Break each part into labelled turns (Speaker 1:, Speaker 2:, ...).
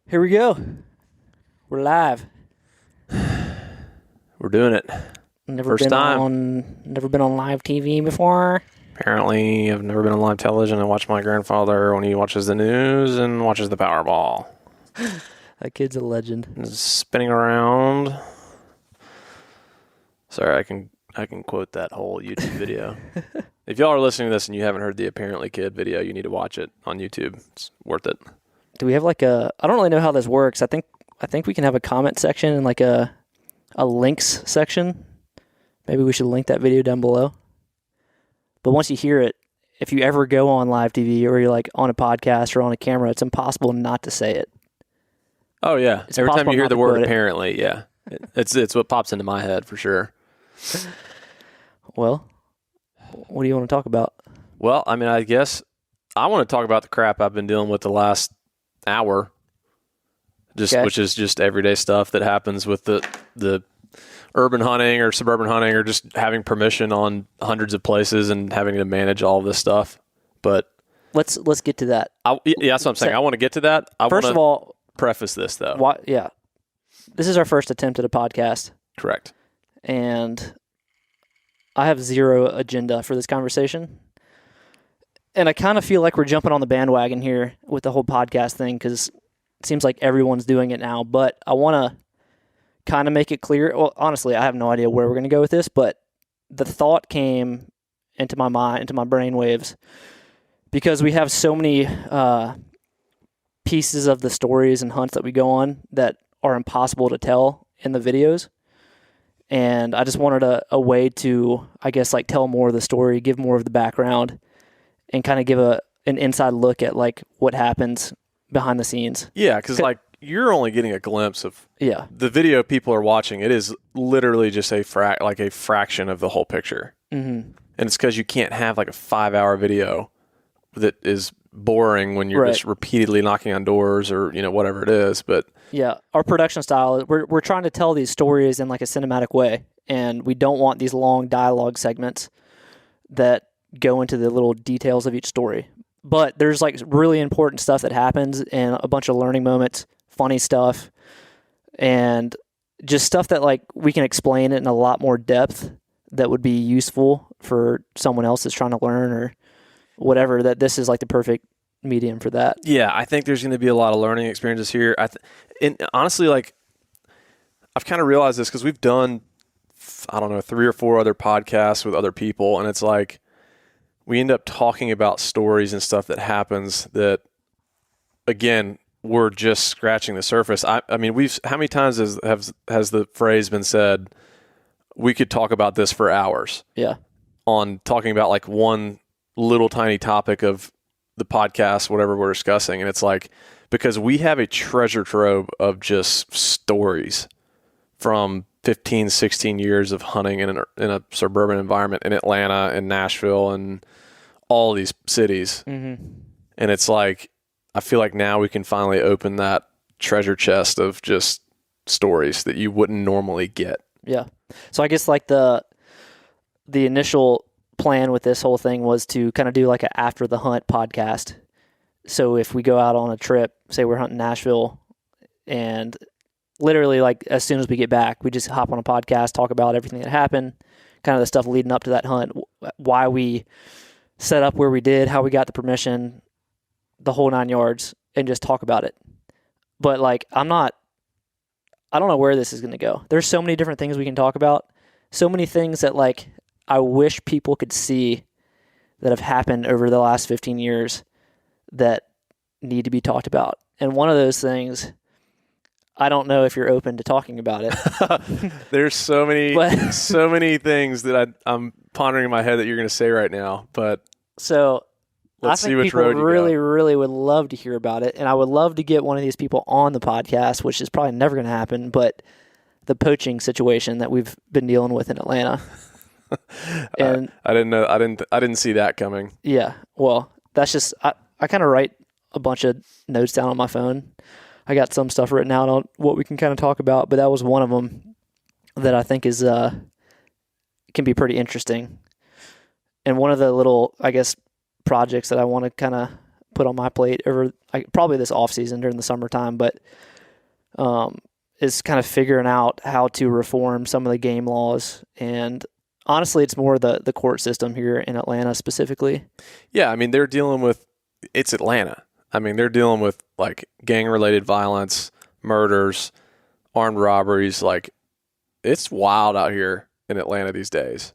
Speaker 1: Here we go. We're live.
Speaker 2: We're doing it. First time.
Speaker 1: Never been on live TV before.
Speaker 2: Apparently, I've never been on live television. I watch my grandfather when he watches the news and watches the Powerball.
Speaker 1: That kid's a legend.
Speaker 2: It's spinning around. Sorry, I can quote that whole YouTube video. If y'all are listening to this and you haven't heard the Apparently Kid video, you need to watch it on YouTube. It's worth it.
Speaker 1: Do we have I don't really know how this works. I think we can have a comment section and like a links section. Maybe we should link that video down below. But once you hear it, if you ever go on live TV or you're like on a podcast or on a camera, it's impossible not to say it.
Speaker 2: Oh yeah.
Speaker 1: It's
Speaker 2: Every time you hear the word apparently,
Speaker 1: it.
Speaker 2: yeah. It's what pops into my head for sure.
Speaker 1: Well, what do you want to talk about?
Speaker 2: Well, I mean, I guess I want to talk about the crap I've been dealing with the last hour, which is just everyday stuff that happens with the urban hunting or suburban hunting or just having permission on hundreds of places and having to manage all of this stuff. But
Speaker 1: let's get to that.
Speaker 2: Yeah, that's what I'm saying. I want to get to that.
Speaker 1: First of all,
Speaker 2: preface this though.
Speaker 1: This is our first attempt at a podcast.
Speaker 2: Correct.
Speaker 1: And I have zero agenda for this conversation. And I kind of feel like we're jumping on the bandwagon here with the whole podcast thing because it seems like everyone's doing it now. But I want to kind of make it clear. Well, honestly, I have no idea where we're going to go with this, but the thought came into my mind, into my brain waves, because we have so many pieces of the stories and hunts that we go on that are impossible to tell in the videos. And I just wanted a way to, I guess, like tell more of the story, give more of the background, and kind of give an inside look at like what happens behind the scenes.
Speaker 2: Yeah, because like you're only getting a glimpse of the video people are watching. It is literally just a fraction of the whole picture. Mm-hmm. And it's because you can't have like a 5-hour video that is boring when you're just repeatedly knocking on doors or whatever it is. But
Speaker 1: yeah, our production style, we're trying to tell these stories in like a cinematic way, and we don't want these long dialogue segments that go into the little details of each story. But there's like really important stuff that happens and a bunch of learning moments, funny stuff, and just stuff that like we can explain it in a lot more depth that would be useful for someone else that's trying to learn or whatever, that this is like the perfect medium for that.
Speaker 2: Yeah, I think there's going to be a lot of learning experiences here. And honestly, like I've kind of realized this because we've done, 3 or 4 other podcasts with other people, and it's like we end up talking about stories and stuff that happens that, again, we're just scratching the surface. I mean, how many times has the phrase been said, we could talk about this for hours?
Speaker 1: Yeah.
Speaker 2: On talking about like one little tiny topic of the podcast, whatever we're discussing. And it's like, because we have a treasure trove of just stories from 15, 16 years of hunting in a suburban environment in Atlanta and Nashville and all these cities. Mm-hmm. And it's like, I feel like now we can finally open that treasure chest of just stories that you wouldn't normally get.
Speaker 1: Yeah. So I guess like the initial plan with this whole thing was to kind of do like an after the hunt podcast. So if we go out on a trip, say we're hunting Nashville, and literally like as soon as we get back, we just hop on a podcast, talk about everything that happened, kind of the stuff leading up to that hunt, why we set up where we did, how we got the permission, the whole 9 yards, and just talk about it. But like I don't know where this is going to go. There's so many different things we can talk about, so many things that like I wish people could see that have happened over the last 15 years that need to be talked about. And one of those things, I don't know if you're open to talking about it.
Speaker 2: There's so many things that I'm pondering in my head that you're going to say right now. But
Speaker 1: so
Speaker 2: let's
Speaker 1: I
Speaker 2: see
Speaker 1: think
Speaker 2: which
Speaker 1: people
Speaker 2: road you
Speaker 1: really,
Speaker 2: go.
Speaker 1: really would love to hear about it. And I would love to get one of these people on the podcast, which is probably never going to happen, but the poaching situation that we've been dealing with in Atlanta. And
Speaker 2: I didn't know. I didn't see that coming.
Speaker 1: Yeah. Well, that's just, I kind of write a bunch of notes down on my phone. I got some stuff written out on what we can kind of talk about, but that was one of them that I think is, can be pretty interesting. And one of the little, I guess, projects that I want to kind of put on my plate over probably this off season during the summertime, but is kind of figuring out how to reform some of the game laws. And honestly, it's more the court system here in Atlanta specifically.
Speaker 2: Yeah, I mean, they're dealing with, it's Atlanta. I mean, they're dealing with like gang-related violence, murders, armed robberies. Like, it's wild out here in Atlanta these days.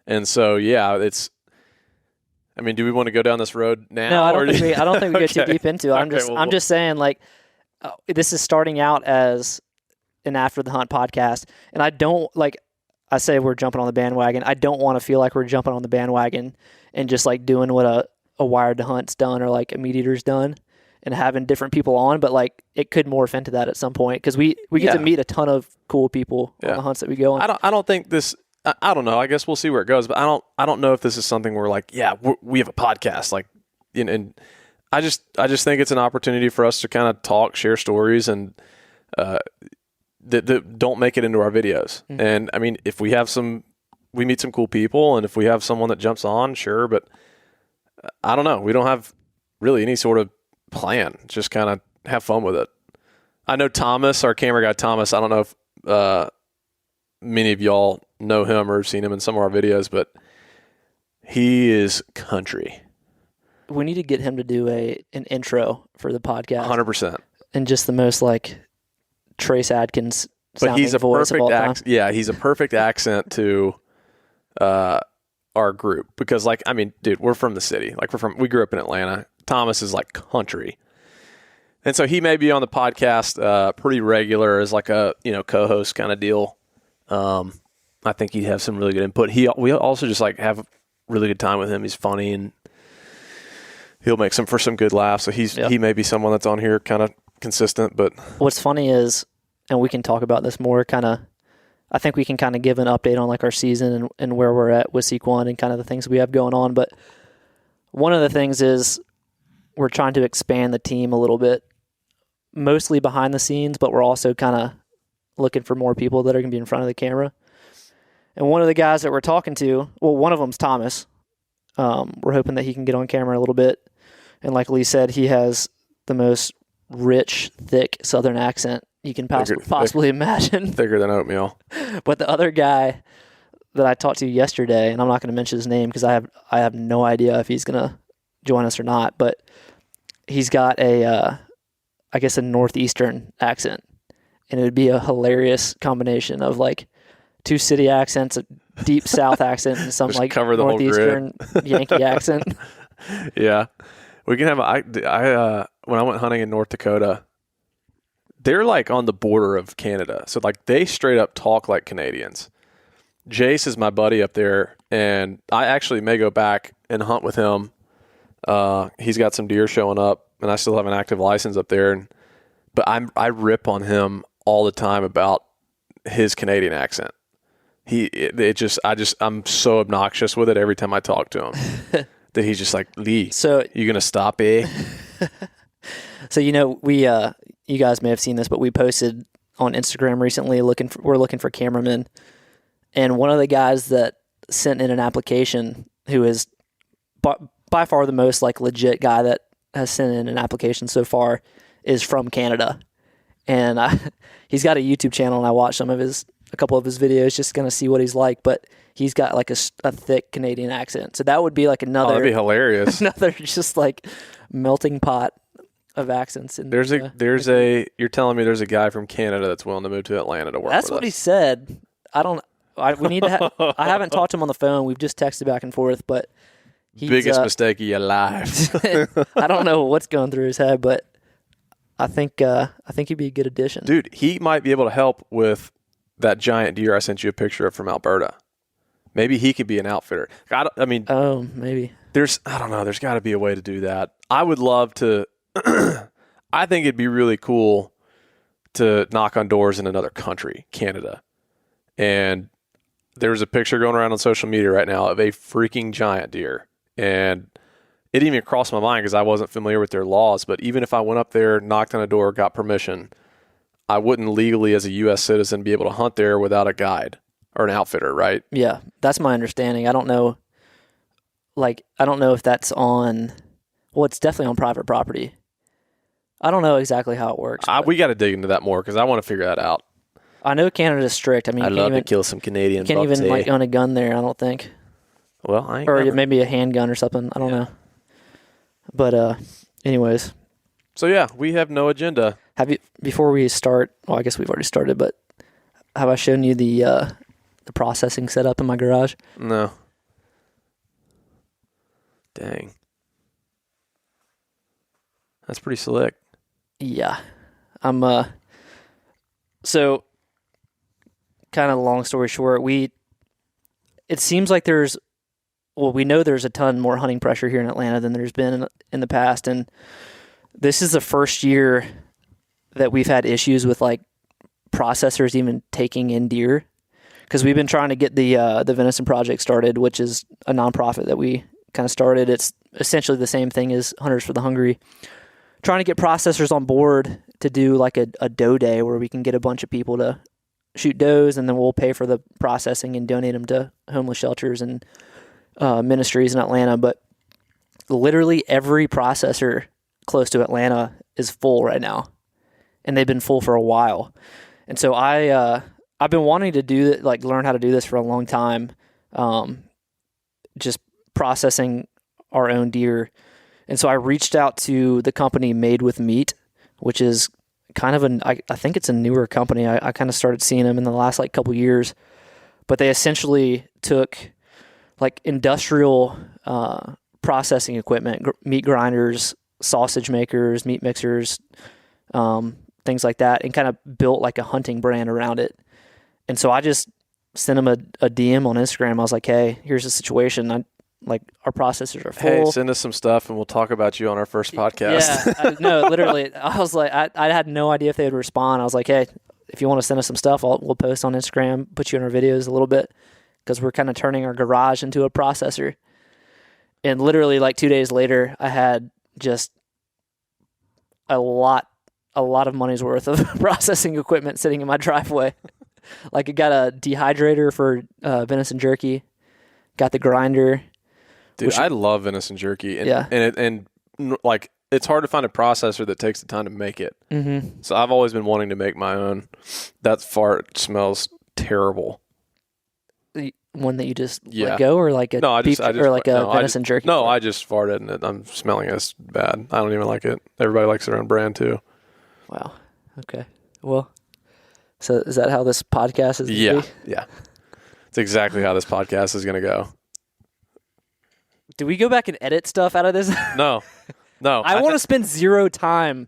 Speaker 2: And so, yeah, it's, I mean, do we want to go down this road now?
Speaker 1: No, I don't think we get too deep into it. I'm just saying, like, this is starting out as an After the Hunt podcast, and I don't, like, I say we're jumping on the bandwagon. I don't want to feel like we're jumping on the bandwagon and just like doing what a Wired to Hunt's done or like a Meat Eater's done and having different people on, but like it could morph into that at some point because we get to meet a ton of cool people on the hunts that we go on.
Speaker 2: I don't think this. I don't know. I guess we'll see where it goes, but I don't know if this is something where like, yeah, we have a podcast, like, you know, and I just think it's an opportunity for us to kind of talk, share stories, and that don't make it into our videos. Mm-hmm. And I mean, if we meet some cool people, and if we have someone that jumps on, sure, but I don't know. We don't have really any sort of plan. Just kind of have fun with it. I know Thomas, our camera guy Thomas, I don't know if many of y'all know him or have seen him in some of our videos, but he is country.
Speaker 1: We need to get him to do an intro for the podcast.
Speaker 2: 100%.
Speaker 1: And just the most like Trace Adkins sounding
Speaker 2: but he's a
Speaker 1: voice
Speaker 2: perfect
Speaker 1: of all time.
Speaker 2: Yeah, he's a perfect accent to our group because, like, I mean, dude, we're from the city. Like, we grew up in Atlanta. Thomas is like country, and so he may be on the podcast pretty regular as like a co-host kind of deal. I think he'd have some really good input. We also just like have a really good time with him. He's funny and he'll make some good laughs. So he may be someone that's on here kind of consistent. But
Speaker 1: what's funny is, and we can talk about this more, I think we can kind of give an update on like our season and where we're at with Seek One and kind of the things we have going on. But one of the things is we're trying to expand the team a little bit, mostly behind the scenes, but we're also kind of looking for more people that are going to be in front of the camera. And one of the guys that we're talking to, well, one of them's Thomas. We're hoping that he can get on camera a little bit. And like Lee said, he has the most rich, thick Southern accent you can possibly imagine.
Speaker 2: Thicker than oatmeal.
Speaker 1: But the other guy that I talked to yesterday, and I'm not going to mention his name because I have no idea if he's going to join us or not, but he's got a Northeastern accent. And it would be a hilarious combination of like two city accents, a deep South accent, and some
Speaker 2: just
Speaker 1: like
Speaker 2: cover the
Speaker 1: Northeastern Yankee accent.
Speaker 2: Yeah. We can have when I went hunting in North Dakota, they're like on the border of Canada. So like they straight up talk like Canadians. Jace is my buddy up there, and I actually may go back and hunt with him. He's got some deer showing up, and I still have an active license up there. But I rip on him all the time about his Canadian accent. I'm so obnoxious with it every time I talk to him that he's just like, Lee, so you gonna stop, eh?
Speaker 1: So we you guys may have seen this, but we posted on Instagram recently we're looking for cameramen, and one of the guys that sent in an application, who is by far the most like legit guy that has sent in an application so far, is from Canada. And he's got a YouTube channel, and I watched a couple of his videos just going to see what he's like, but he's got like a thick Canadian accent. So that would be like another...
Speaker 2: that'd be hilarious.
Speaker 1: Another just like melting pot of accents.
Speaker 2: You're telling me there's a guy from Canada that's willing to move to Atlanta to work with us.
Speaker 1: That's what he said. I haven't talked to him on the phone. We've just texted back and forth, but
Speaker 2: biggest mistake of your life.
Speaker 1: I don't know what's going through his head, but I think he'd be a good addition.
Speaker 2: Dude, he might be able to help with that giant deer I sent you a picture of from Alberta. Maybe he could be an outfitter.
Speaker 1: Maybe.
Speaker 2: There's got to be a way to do that. I would love to. I think it'd be really cool to knock on doors in another country, Canada. And there's a picture going around on social media right now of a freaking giant deer. And it didn't even crossed my mind because I wasn't familiar with their laws. But even if I went up there, knocked on a door, got permission, I wouldn't legally, as a U.S. citizen, be able to hunt there without a guide or an outfitter, right?
Speaker 1: Yeah, that's my understanding. I don't know if that's on Well, it's definitely on private property. I don't know exactly how it works.
Speaker 2: We got to dig into that more because I want to figure that out.
Speaker 1: I know Canada's strict. I mean,
Speaker 2: I'd love to kill some Canadian bucks.
Speaker 1: You can't even
Speaker 2: eh?
Speaker 1: like own a gun there, I don't think.
Speaker 2: Well, I ain't
Speaker 1: Or
Speaker 2: never.
Speaker 1: maybe a handgun or something. I don't know. But anyways.
Speaker 2: So yeah, we have no agenda.
Speaker 1: Have you, before we start, well, I guess we've already started, but have I shown you the processing setup in my garage?
Speaker 2: No. Dang. That's pretty slick.
Speaker 1: Yeah. I'm so kind of long story short, it seems like we know there's a ton more hunting pressure here in Atlanta than there's been in the past, and this is the first year that we've had issues with like processors even taking in deer, because we've been trying to get the Venison Project started, which is a nonprofit that we kind of started. It's essentially the same thing as Hunters for the Hungry, trying to get processors on board to do like a doe day where we can get a bunch of people to shoot does, and then we'll pay for the processing and donate them to homeless shelters and ministries in Atlanta. But literally every processor close to Atlanta is full right now, and they've been full for a while. And so I've been wanting to do that, like learn how to do this for a long time, just processing our own deer. And so I reached out to the company Made with Meat, which is kind of I think it's a newer company. I kind of started seeing them in the last like couple years, but they essentially took like industrial processing equipment, meat grinders, sausage makers, meat mixers, things like that, and kind of built like a hunting brand around it. And so I just sent them a DM on Instagram. I was like, hey, here's the situation. Like our processors are full.
Speaker 2: Hey, send us some stuff and we'll talk about you on our first podcast.
Speaker 1: Yeah, no, literally. I was like, I had no idea if they would respond. I was like, hey, if you want to send us some stuff, we'll post on Instagram, put you in our videos a little bit, because we're kind of turning our garage into a processor. And literally like 2 days later, I had just a lot of money's worth of processing equipment sitting in my driveway. Like I got a dehydrator for venison jerky, got the grinder.
Speaker 2: Dude, I love venison jerky. And,
Speaker 1: yeah.
Speaker 2: And like, it's hard to find a processor that takes the time to make it.
Speaker 1: Mm-hmm.
Speaker 2: So I've always been wanting to make my own. That fart smells terrible.
Speaker 1: The one that you just
Speaker 2: Yeah.
Speaker 1: let go, or like a venison jerky?
Speaker 2: No, I just farted and I'm smelling it. It's bad. I don't even like it. Everybody likes their own brand too.
Speaker 1: Wow. Okay. Well, so is that how this podcast is?
Speaker 2: Yeah. Yeah. It's exactly how this podcast is going to go.
Speaker 1: Do we go back and edit stuff out of this?
Speaker 2: No.
Speaker 1: I want to spend zero time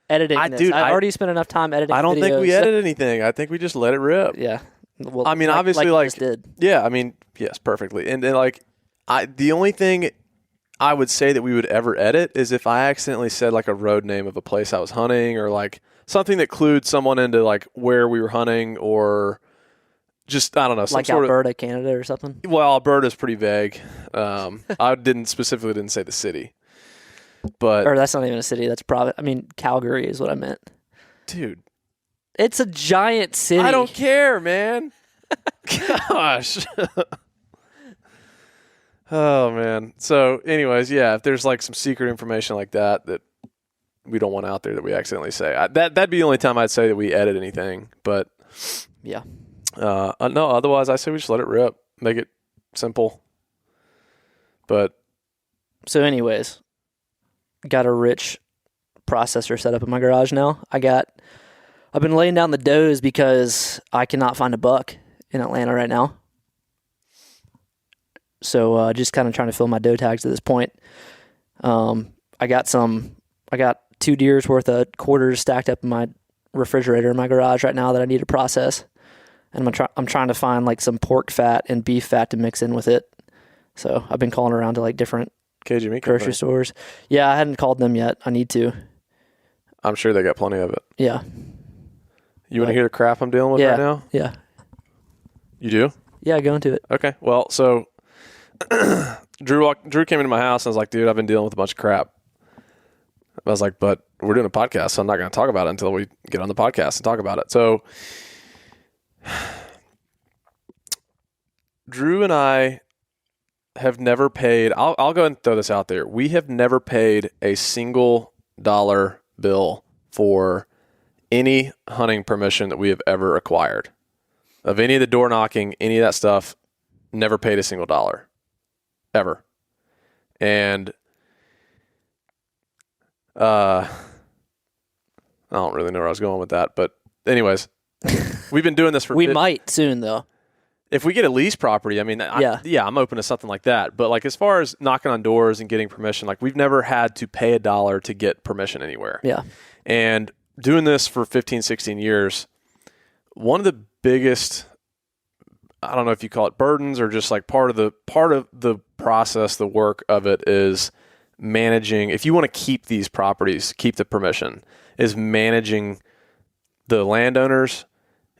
Speaker 1: editing this. I've already spent enough time editing
Speaker 2: I don't
Speaker 1: videos.
Speaker 2: think we edit anything. I think we just let it rip.
Speaker 1: Yeah. Well,
Speaker 2: I mean, obviously,
Speaker 1: like you just did.
Speaker 2: Yeah, I mean, yes, perfectly. And like, the only thing I would say that we would ever edit is if I accidentally said like a road name of a place I was hunting, or like something that clued someone into like where we were hunting, or just, I don't know, some
Speaker 1: like
Speaker 2: sort
Speaker 1: Alberta, Canada, or something.
Speaker 2: Well, Alberta's pretty vague. I didn't say the city, but
Speaker 1: or that's not even a city. That's probably. I mean, Calgary is what I meant.
Speaker 2: Dude,
Speaker 1: it's a giant city.
Speaker 2: I don't care, man. Gosh. Oh man. So, anyways, yeah. If there's like some secret information like that we don't want out there that we accidentally say, that'd be the only time I'd say that we edit anything. But
Speaker 1: yeah.
Speaker 2: No, otherwise I say we just let it rip, make it simple. But
Speaker 1: so anyways, got a rich processor set up in my garage now. I've been laying down the does because I cannot find a buck in Atlanta right now. So just kind of trying to fill my doe tags at this point. I got 2 deer's worth of quarters stacked up in my refrigerator in my garage right now that I need to process. And I'm trying to find like some pork fat and beef fat to mix in with it. So I've been calling around to like different
Speaker 2: KG Meat
Speaker 1: grocery
Speaker 2: Company.
Speaker 1: stores. Yeah, I hadn't called them yet. I need to.
Speaker 2: I'm sure they got plenty of it.
Speaker 1: Yeah.
Speaker 2: You want to hear the crap I'm dealing with right now?
Speaker 1: Yeah.
Speaker 2: You do?
Speaker 1: Yeah, go into it.
Speaker 2: Okay. Well, so Drew came into my house and I was like, dude, I've been dealing with a bunch of crap. I was like, but we're doing a podcast, so I'm not going to talk about it until we get on the podcast and talk about it. So Drew and I have never paid. I'll go ahead and throw this out there. We have never paid a single dollar bill for any hunting permission that we have ever acquired. Of any of the door knocking, any of that stuff, never paid a single dollar. Ever. And I don't really know where I was going with that, but anyways, we've been doing this for...
Speaker 1: We might soon, though.
Speaker 2: If we get a lease property, I mean, I'm open to something like that. But like as far as knocking on doors and getting permission, like we've never had to pay a dollar to get permission anywhere.
Speaker 1: Yeah.
Speaker 2: And doing this for 15, 16 years, one of the biggest, I don't know if you call it burdens or just like part of the process, the work of it is managing. If you want to keep these properties, keep the permission, is managing the landowners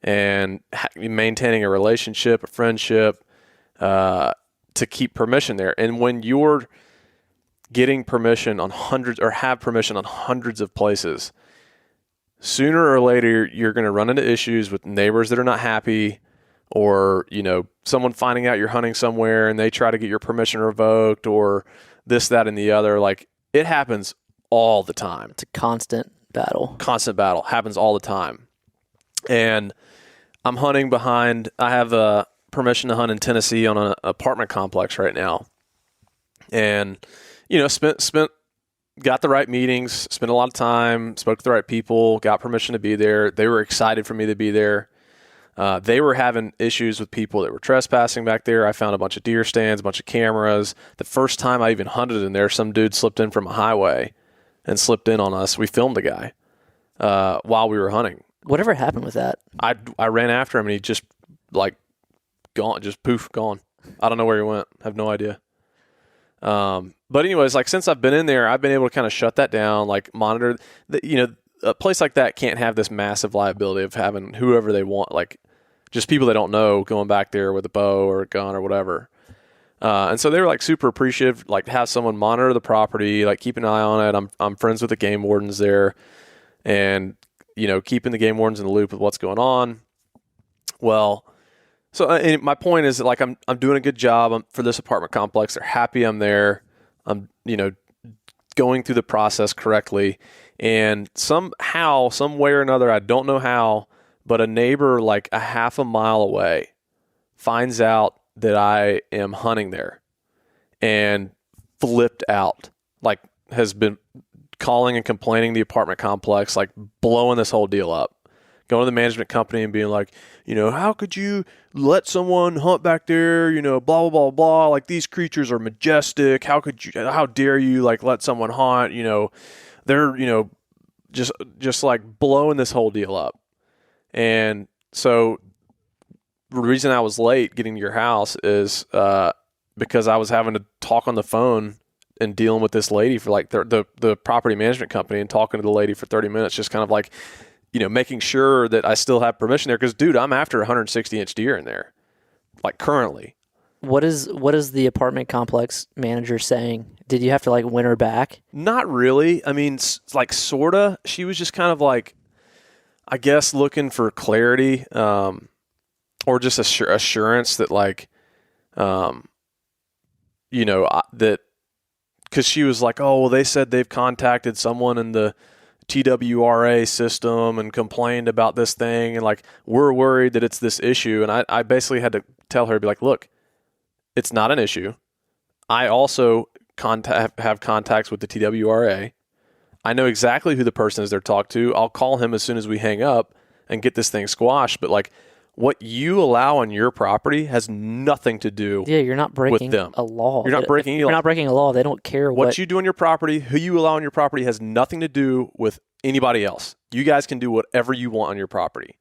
Speaker 2: and maintaining a relationship, a friendship, to keep permission there. And when you're getting permission on hundreds or have permission on hundreds of places, sooner or later you're going to run into issues with neighbors that are not happy, or, you know, someone finding out you're hunting somewhere and they try to get your permission revoked, or this, that, and the other. Like, it happens all the time.
Speaker 1: It's a constant battle.
Speaker 2: Happens all the time. And I'm hunting behind, I have permission to hunt in Tennessee on an apartment complex right now. And, you know, got the right meetings, spent a lot of time, spoke to the right people, got permission to be there. They were excited for me to be there. They were having issues with people that were trespassing back there. I found a bunch of deer stands, a bunch of cameras. The first time I even hunted in there, some dude slipped in from a highway and slipped in on us. We filmed the guy while we were hunting.
Speaker 1: Whatever happened with that?
Speaker 2: I ran after him and he just like gone, just poof, gone. I don't know where he went. I have no idea. But anyways, like since I've been in there, I've been able to kind of shut that down, like monitor. You know, a place like that can't have this massive liability of having whoever they want, like just people they don't know going back there with a bow or a gun or whatever. And so they were like super appreciative, like to have someone monitor the property, like keep an eye on it. I'm friends with the game wardens there, and you know, keeping the game wardens in the loop with what's going on. Well, so and my point is that like I'm doing a good job for this apartment complex. They're happy I'm there. I'm, you know, going through the process correctly. And somehow, some way or another, I don't know how, but a neighbor like a half a mile away finds out that I am hunting there and flipped out, like has been calling and complaining the apartment complex, like blowing this whole deal up, going to the management company and being like, you know, how could you let someone hunt back there? You know, blah, blah, blah, blah. Like these creatures are majestic. How dare you like let someone hunt? You know, they're, you know, just like blowing this whole deal up. And so the reason I was late getting to your house is because I was having to talk on the phone and dealing with this lady for like the property management company, and talking to the lady for 30 minutes, just kind of like, you know, making sure that I still have permission there. Cause dude, I'm after 160-inch deer in there, like currently.
Speaker 1: What is the apartment complex manager saying? Did you have to like win her back?
Speaker 2: Not really. I mean, like sorta. She was just kind of like, I guess, looking for clarity, or just assurance that like, you know, that, because she was like, oh, well, they said they've contacted someone in the TWRA system and complained about this thing, and like we're worried that it's this issue. And I basically had to tell her, be like, look, it's not an issue. I also have contacts with the TWRA. I know exactly who the person is they're talked to. I'll call him as soon as we hang up and get this thing squashed. But like, what you allow on your property has nothing to do.
Speaker 1: Yeah, you're not breaking
Speaker 2: with them.
Speaker 1: A law.
Speaker 2: You're not breaking.
Speaker 1: You're not breaking a law. They don't care
Speaker 2: what you do on your property. Who you allow on your property has nothing to do with anybody else. You guys can do whatever you want on your property.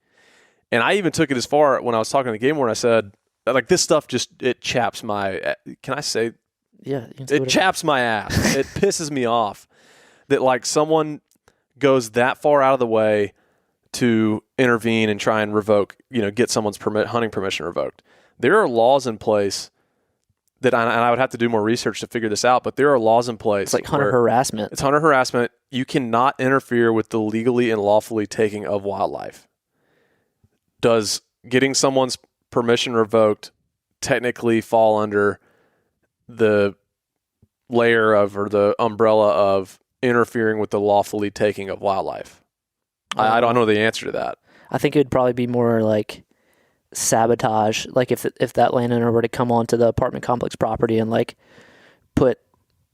Speaker 2: And I even took it as far when I was talking to the game warden. I said, like, this stuff just, it chaps my. Can I say?
Speaker 1: Yeah,
Speaker 2: it chaps my ass. It pisses me off that like someone goes that far out of the way to intervene and try and revoke, you know, get someone's hunting permission revoked. There are laws in place that, and I would have to do more research to figure this out, but there are laws in place.
Speaker 1: It's like hunter harassment.
Speaker 2: It's hunter harassment. You cannot interfere with the legally and lawfully taking of wildlife. Does getting someone's permission revoked technically fall under the layer of, or the umbrella of, interfering with the lawfully taking of wildlife? I don't know the answer to that.
Speaker 1: I think it would probably be more like sabotage. Like if that landowner were to come onto the apartment complex property and like put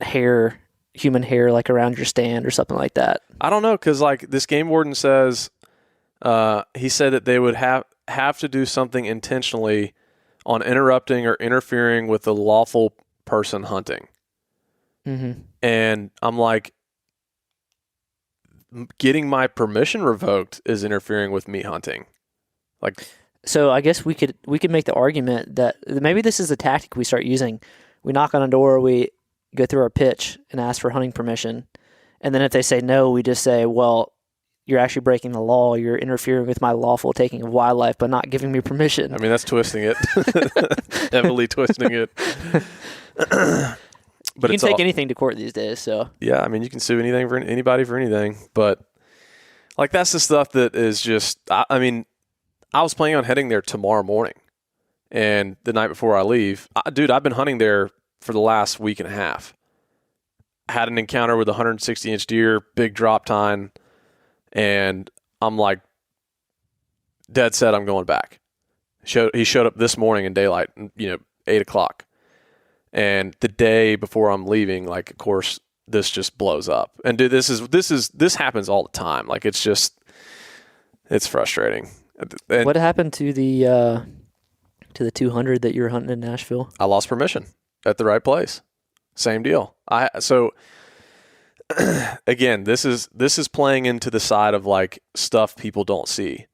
Speaker 1: human hair like around your stand or something like that.
Speaker 2: I don't know, because like this game warden says, he said that they would have to do something intentionally on interrupting or interfering with the lawful person hunting.
Speaker 1: Mm-hmm.
Speaker 2: And I'm like, getting my permission revoked is interfering with me hunting. Like,
Speaker 1: so I guess we could make the argument that maybe this is a tactic we start using. We knock on a door, we go through our pitch and ask for hunting permission, and then if they say no, we just say, well, you're actually breaking the law. You're interfering with my lawful taking of wildlife by not giving me permission.
Speaker 2: I mean, that's twisting it. Heavily twisting it. But
Speaker 1: you can take anything to court these days, so.
Speaker 2: Yeah, I mean, you can sue anybody for anything, but like that's the stuff that is just, I mean, I was planning on heading there tomorrow morning, and the night before I leave, dude, I've been hunting there for the last week and a half. Had an encounter with a 160-inch deer, big drop tine, and I'm like, dead set, I'm going back. He showed up this morning in daylight, 8 o'clock. And the day before I'm leaving, like, of course, this just blows up. And dude, this happens all the time. Like, it's frustrating. And
Speaker 1: what happened to the 200 that you were hunting in Nashville?
Speaker 2: I lost permission at the right place. Same deal. So again, this is playing into the side of like stuff people don't see.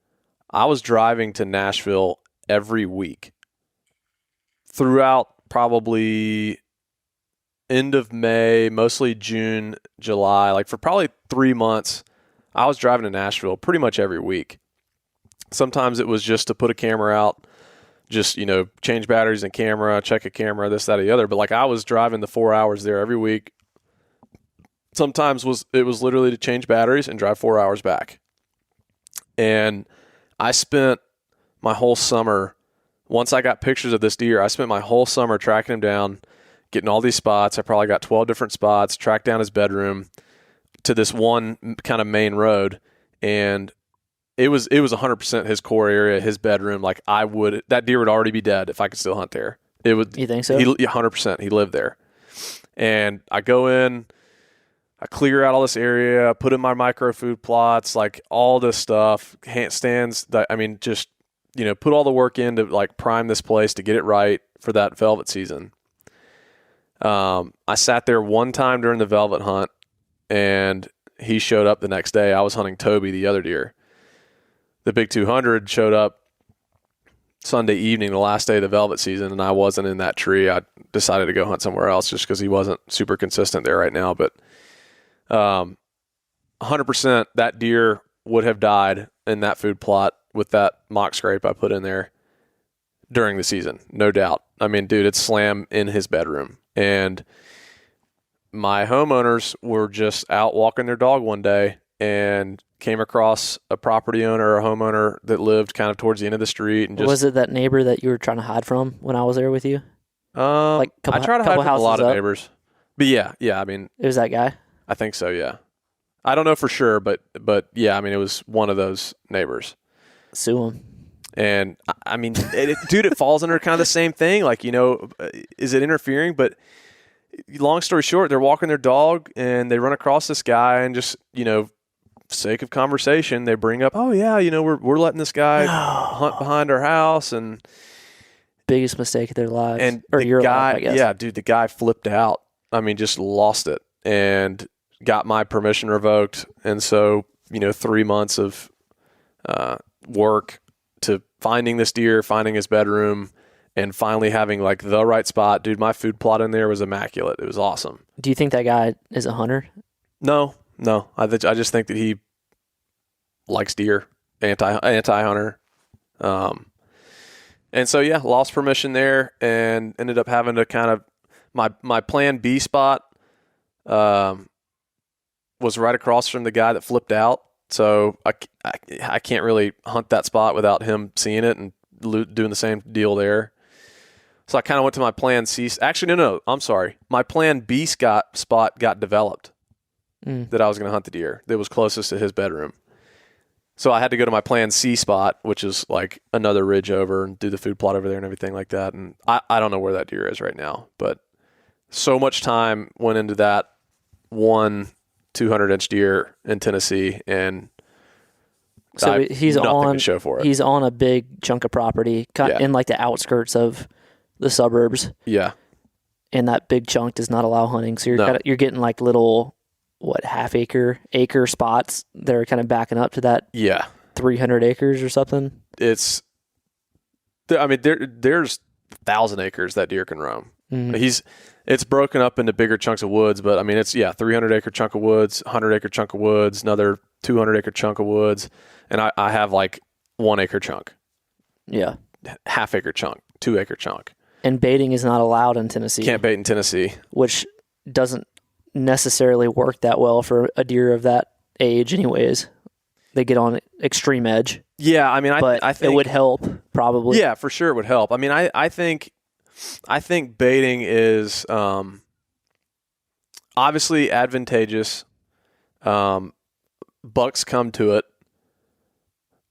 Speaker 2: I was driving to Nashville every week throughout probably end of May, mostly June, July, like for probably 3 months. I was driving to Nashville pretty much every week. Sometimes it was just to put a camera out, just, change batteries in camera, check a camera, this, that, or the other. But like I was driving the 4 hours there every week. Sometimes it was literally to change batteries and drive 4 hours back. And I spent my whole summer, once I got pictures of this deer, I spent my whole summer tracking him down, getting all these spots. I probably got 12 different spots, tracked down his bedroom to this one kind of main road. And it was 100% his core area, his bedroom. Like that deer would already be dead if I could still hunt there. You
Speaker 1: think so?
Speaker 2: 100%. He lived there. And I go in, I clear out all this area, put in my micro food plots, like all this stuff, handstands. Just, put all the work in to like prime this place to get it right for that velvet season. I sat there one time during the velvet hunt, and he showed up the next day. I was hunting Toby, the other deer. The big 200 showed up Sunday evening, the last day of the velvet season, and I wasn't in that tree. I decided to go hunt somewhere else just because he wasn't super consistent there right now. But 100% that deer would have died in that food plot with that mock scrape I put in there during the season, no doubt. I mean, dude, it's slam in his bedroom. And my homeowners were just out walking their dog one day and came across a property owner or a homeowner that lived kind of towards the end of the street. And
Speaker 1: was it that neighbor that you were trying to hide from when I was there with you?
Speaker 2: I try to hide from a lot of neighbors. But yeah, I mean,
Speaker 1: it was that guy?
Speaker 2: I think so, yeah. I don't know for sure, but yeah, I mean, it was one of those neighbors.
Speaker 1: Sue him.
Speaker 2: And I mean, dude, it falls under kind of the same thing. Like, is it interfering? But long story short, they're walking their dog and they run across this guy and just, sake of conversation, they bring up, oh yeah, we're letting this guy hunt behind our house, and
Speaker 1: biggest mistake of their lives.
Speaker 2: And
Speaker 1: or
Speaker 2: the
Speaker 1: your
Speaker 2: guy,
Speaker 1: life, I guess.
Speaker 2: yeah, dude, the guy flipped out. I mean, just lost it and got my permission revoked. And so, 3 months of work to finding this deer, finding his bedroom, and finally having like the right spot. Dude, my food plot in there was immaculate. It was awesome.
Speaker 1: Do you think that guy is a hunter?
Speaker 2: No. I just think that he likes deer, anti-hunter. And so, yeah, lost permission there and ended up having to kind of, my plan B spot was right across from the guy that flipped out. So I can't really hunt that spot without him seeing it and doing the same deal there. So I kind of went to my plan C. Actually, no, I'm sorry. My plan B spot got developed that I was going to hunt the deer that was closest to his bedroom. So I had to go to my plan C spot, which is like another ridge over, and do the food plot over there and everything like that. And I don't know where that deer is right now, but so much time went into that one 200-inch deer in Tennessee, and
Speaker 1: so he's
Speaker 2: nothing to show for it.
Speaker 1: He's on a big chunk of property in like the outskirts of the suburbs.
Speaker 2: Yeah.
Speaker 1: And that big chunk does not allow hunting. So you're getting like little, half acre spots that are kind of backing up to that 300 acres or something.
Speaker 2: There's 1,000 acres that deer can roam. Mm-hmm. It's broken up into bigger chunks of woods, but I mean, it's 300 acre chunk of woods, 100 acre chunk of woods, another 200 acre chunk of woods. And I have like 1 acre chunk.
Speaker 1: Yeah.
Speaker 2: Half acre chunk, 2 acre chunk.
Speaker 1: And baiting is not allowed in Tennessee.
Speaker 2: Can't bait in Tennessee.
Speaker 1: Which doesn't necessarily work that well for a deer of that age anyways. They get on extreme edge. Yeah, I mean, I think it would help probably.
Speaker 2: Yeah, for sure it would help. I mean, I think baiting is obviously advantageous. Bucks come to it,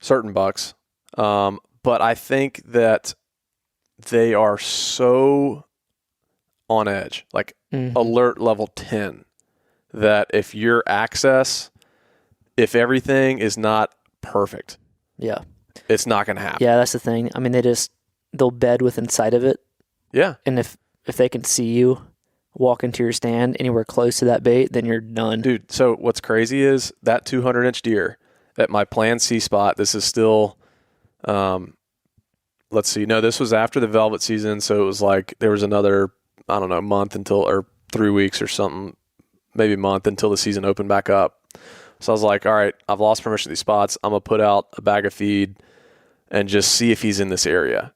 Speaker 2: certain bucks. But I think that they are so on edge, like alert level 10, that if your access, if everything is not perfect, it's not going to happen.
Speaker 1: Yeah, that's the thing. I mean, they'll bed within sight of it.
Speaker 2: Yeah.
Speaker 1: And if they can see you walk into your stand anywhere close to that bait, then you're done.
Speaker 2: Dude, so what's crazy is that 200-inch deer at my plan C spot, this is still, let's see. No, this was after the velvet season, so it was like there was another, I don't know, month or 3 weeks or something, maybe a month until the season opened back up. So I was like, all right, I've lost permission to these spots. I'm going to put out a bag of feed and just see if he's in this area.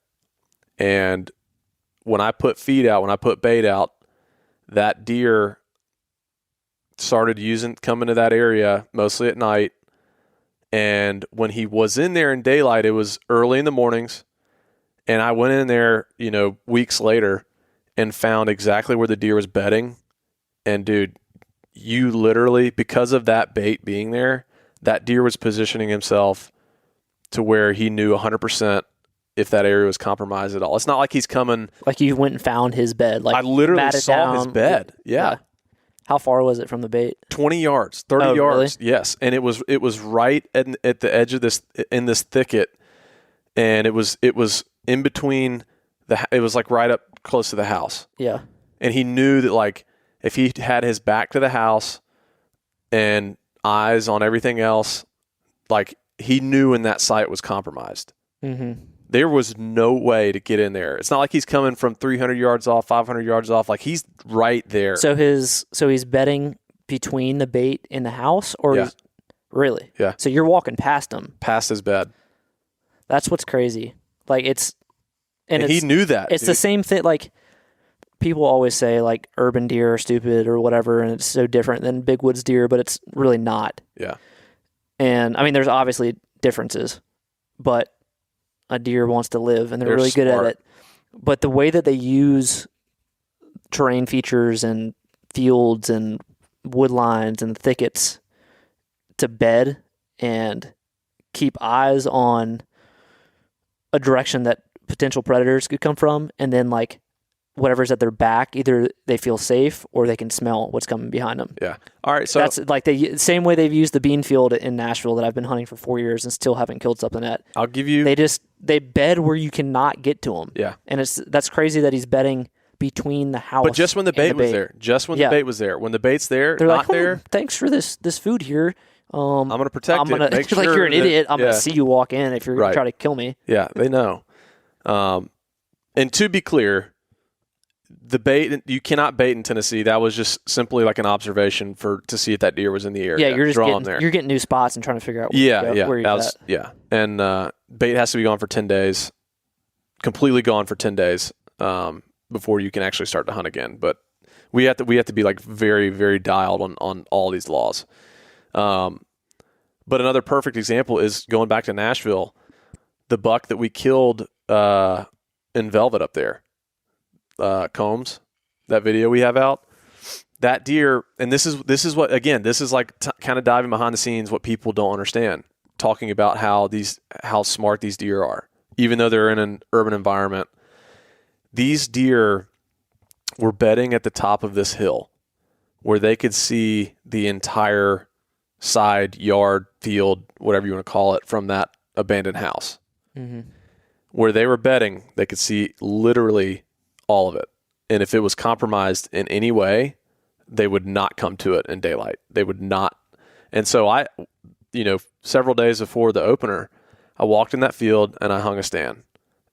Speaker 2: And when I put bait out, that deer started coming to that area mostly at night. And when he was in there in daylight, it was early in the mornings. And I went in there, weeks later and found exactly where the deer was bedding. And dude, you literally, because of that bait being there, that deer was positioning himself to where he knew 100% if that area was compromised at all. It's not like he's coming.
Speaker 1: Like you went and found his bed. Like
Speaker 2: I literally saw his bed. Yeah.
Speaker 1: How far was it from the bait?
Speaker 2: 20 yards, 30 yards.
Speaker 1: Really?
Speaker 2: Yes. And it was right at the edge of in this thicket. And it was in between it was like right up close to the house.
Speaker 1: Yeah.
Speaker 2: And he knew that like if he had his back to the house and eyes on everything else, like he knew when that site was compromised.
Speaker 1: Mm-hmm.
Speaker 2: There was no way to get in there. It's not like he's coming from 300 yards off, 500 yards off. Like he's right there.
Speaker 1: So he's bedding between the bait in the house, or really?
Speaker 2: Yeah.
Speaker 1: So you're walking past him,
Speaker 2: past his bed.
Speaker 1: That's what's crazy. Like and
Speaker 2: he knew that.
Speaker 1: It's the same thing. Like people always say, like urban deer are stupid or whatever, and it's so different than big woods deer, but it's really not.
Speaker 2: Yeah.
Speaker 1: And I mean, there's obviously differences, but a deer wants to live, and they're really good at it. But the way that they use terrain features and fields and wood lines and thickets to bed and keep eyes on a direction that potential predators could come from, and then like whatever's at their back, either they feel safe or they can smell what's coming behind them.
Speaker 2: Yeah. All right. So
Speaker 1: that's like the same way they've used the bean field in Nashville that I've been hunting for 4 years and still haven't killed something at.
Speaker 2: I'll give you.
Speaker 1: They bed where you cannot get to them.
Speaker 2: Yeah.
Speaker 1: And that's crazy that he's bedding between the house.
Speaker 2: But just when the bait was there, the bait was there. When the bait's there,
Speaker 1: they're
Speaker 2: not
Speaker 1: like,
Speaker 2: there.
Speaker 1: Thanks for this food here.
Speaker 2: I'm going to protect it. Make sure
Speaker 1: like you're an idiot. I'm going to see you walk in if you're going to try to kill me.
Speaker 2: Yeah, they know. And to be clear, the bait, you cannot bait in Tennessee. That was just simply like an observation to see if that deer was in the area.
Speaker 1: Yeah, you're getting new spots and trying to figure out where you're at.
Speaker 2: Yeah. And bait has to be gone for 10 days, completely gone for 10 days before you can actually start to hunt again. But we have to be like very, very dialed on all these laws. But another perfect example is going back to Nashville, the buck that we killed in Velvet up there. Combs, that video we have out. That deer, and this is what, again, this is like kind of diving behind the scenes, what people don't understand, talking about how smart these deer are, even though they're in an urban environment. These deer were bedding at the top of this hill where they could see the entire side, yard, field, whatever you want to call it, from that abandoned house. Mm-hmm. Where they were bedding, they could see literally all of it. And if it was compromised in any way, they would not come to it in daylight. They would not. And so I, several days before the opener, I walked in that field and I hung a stand.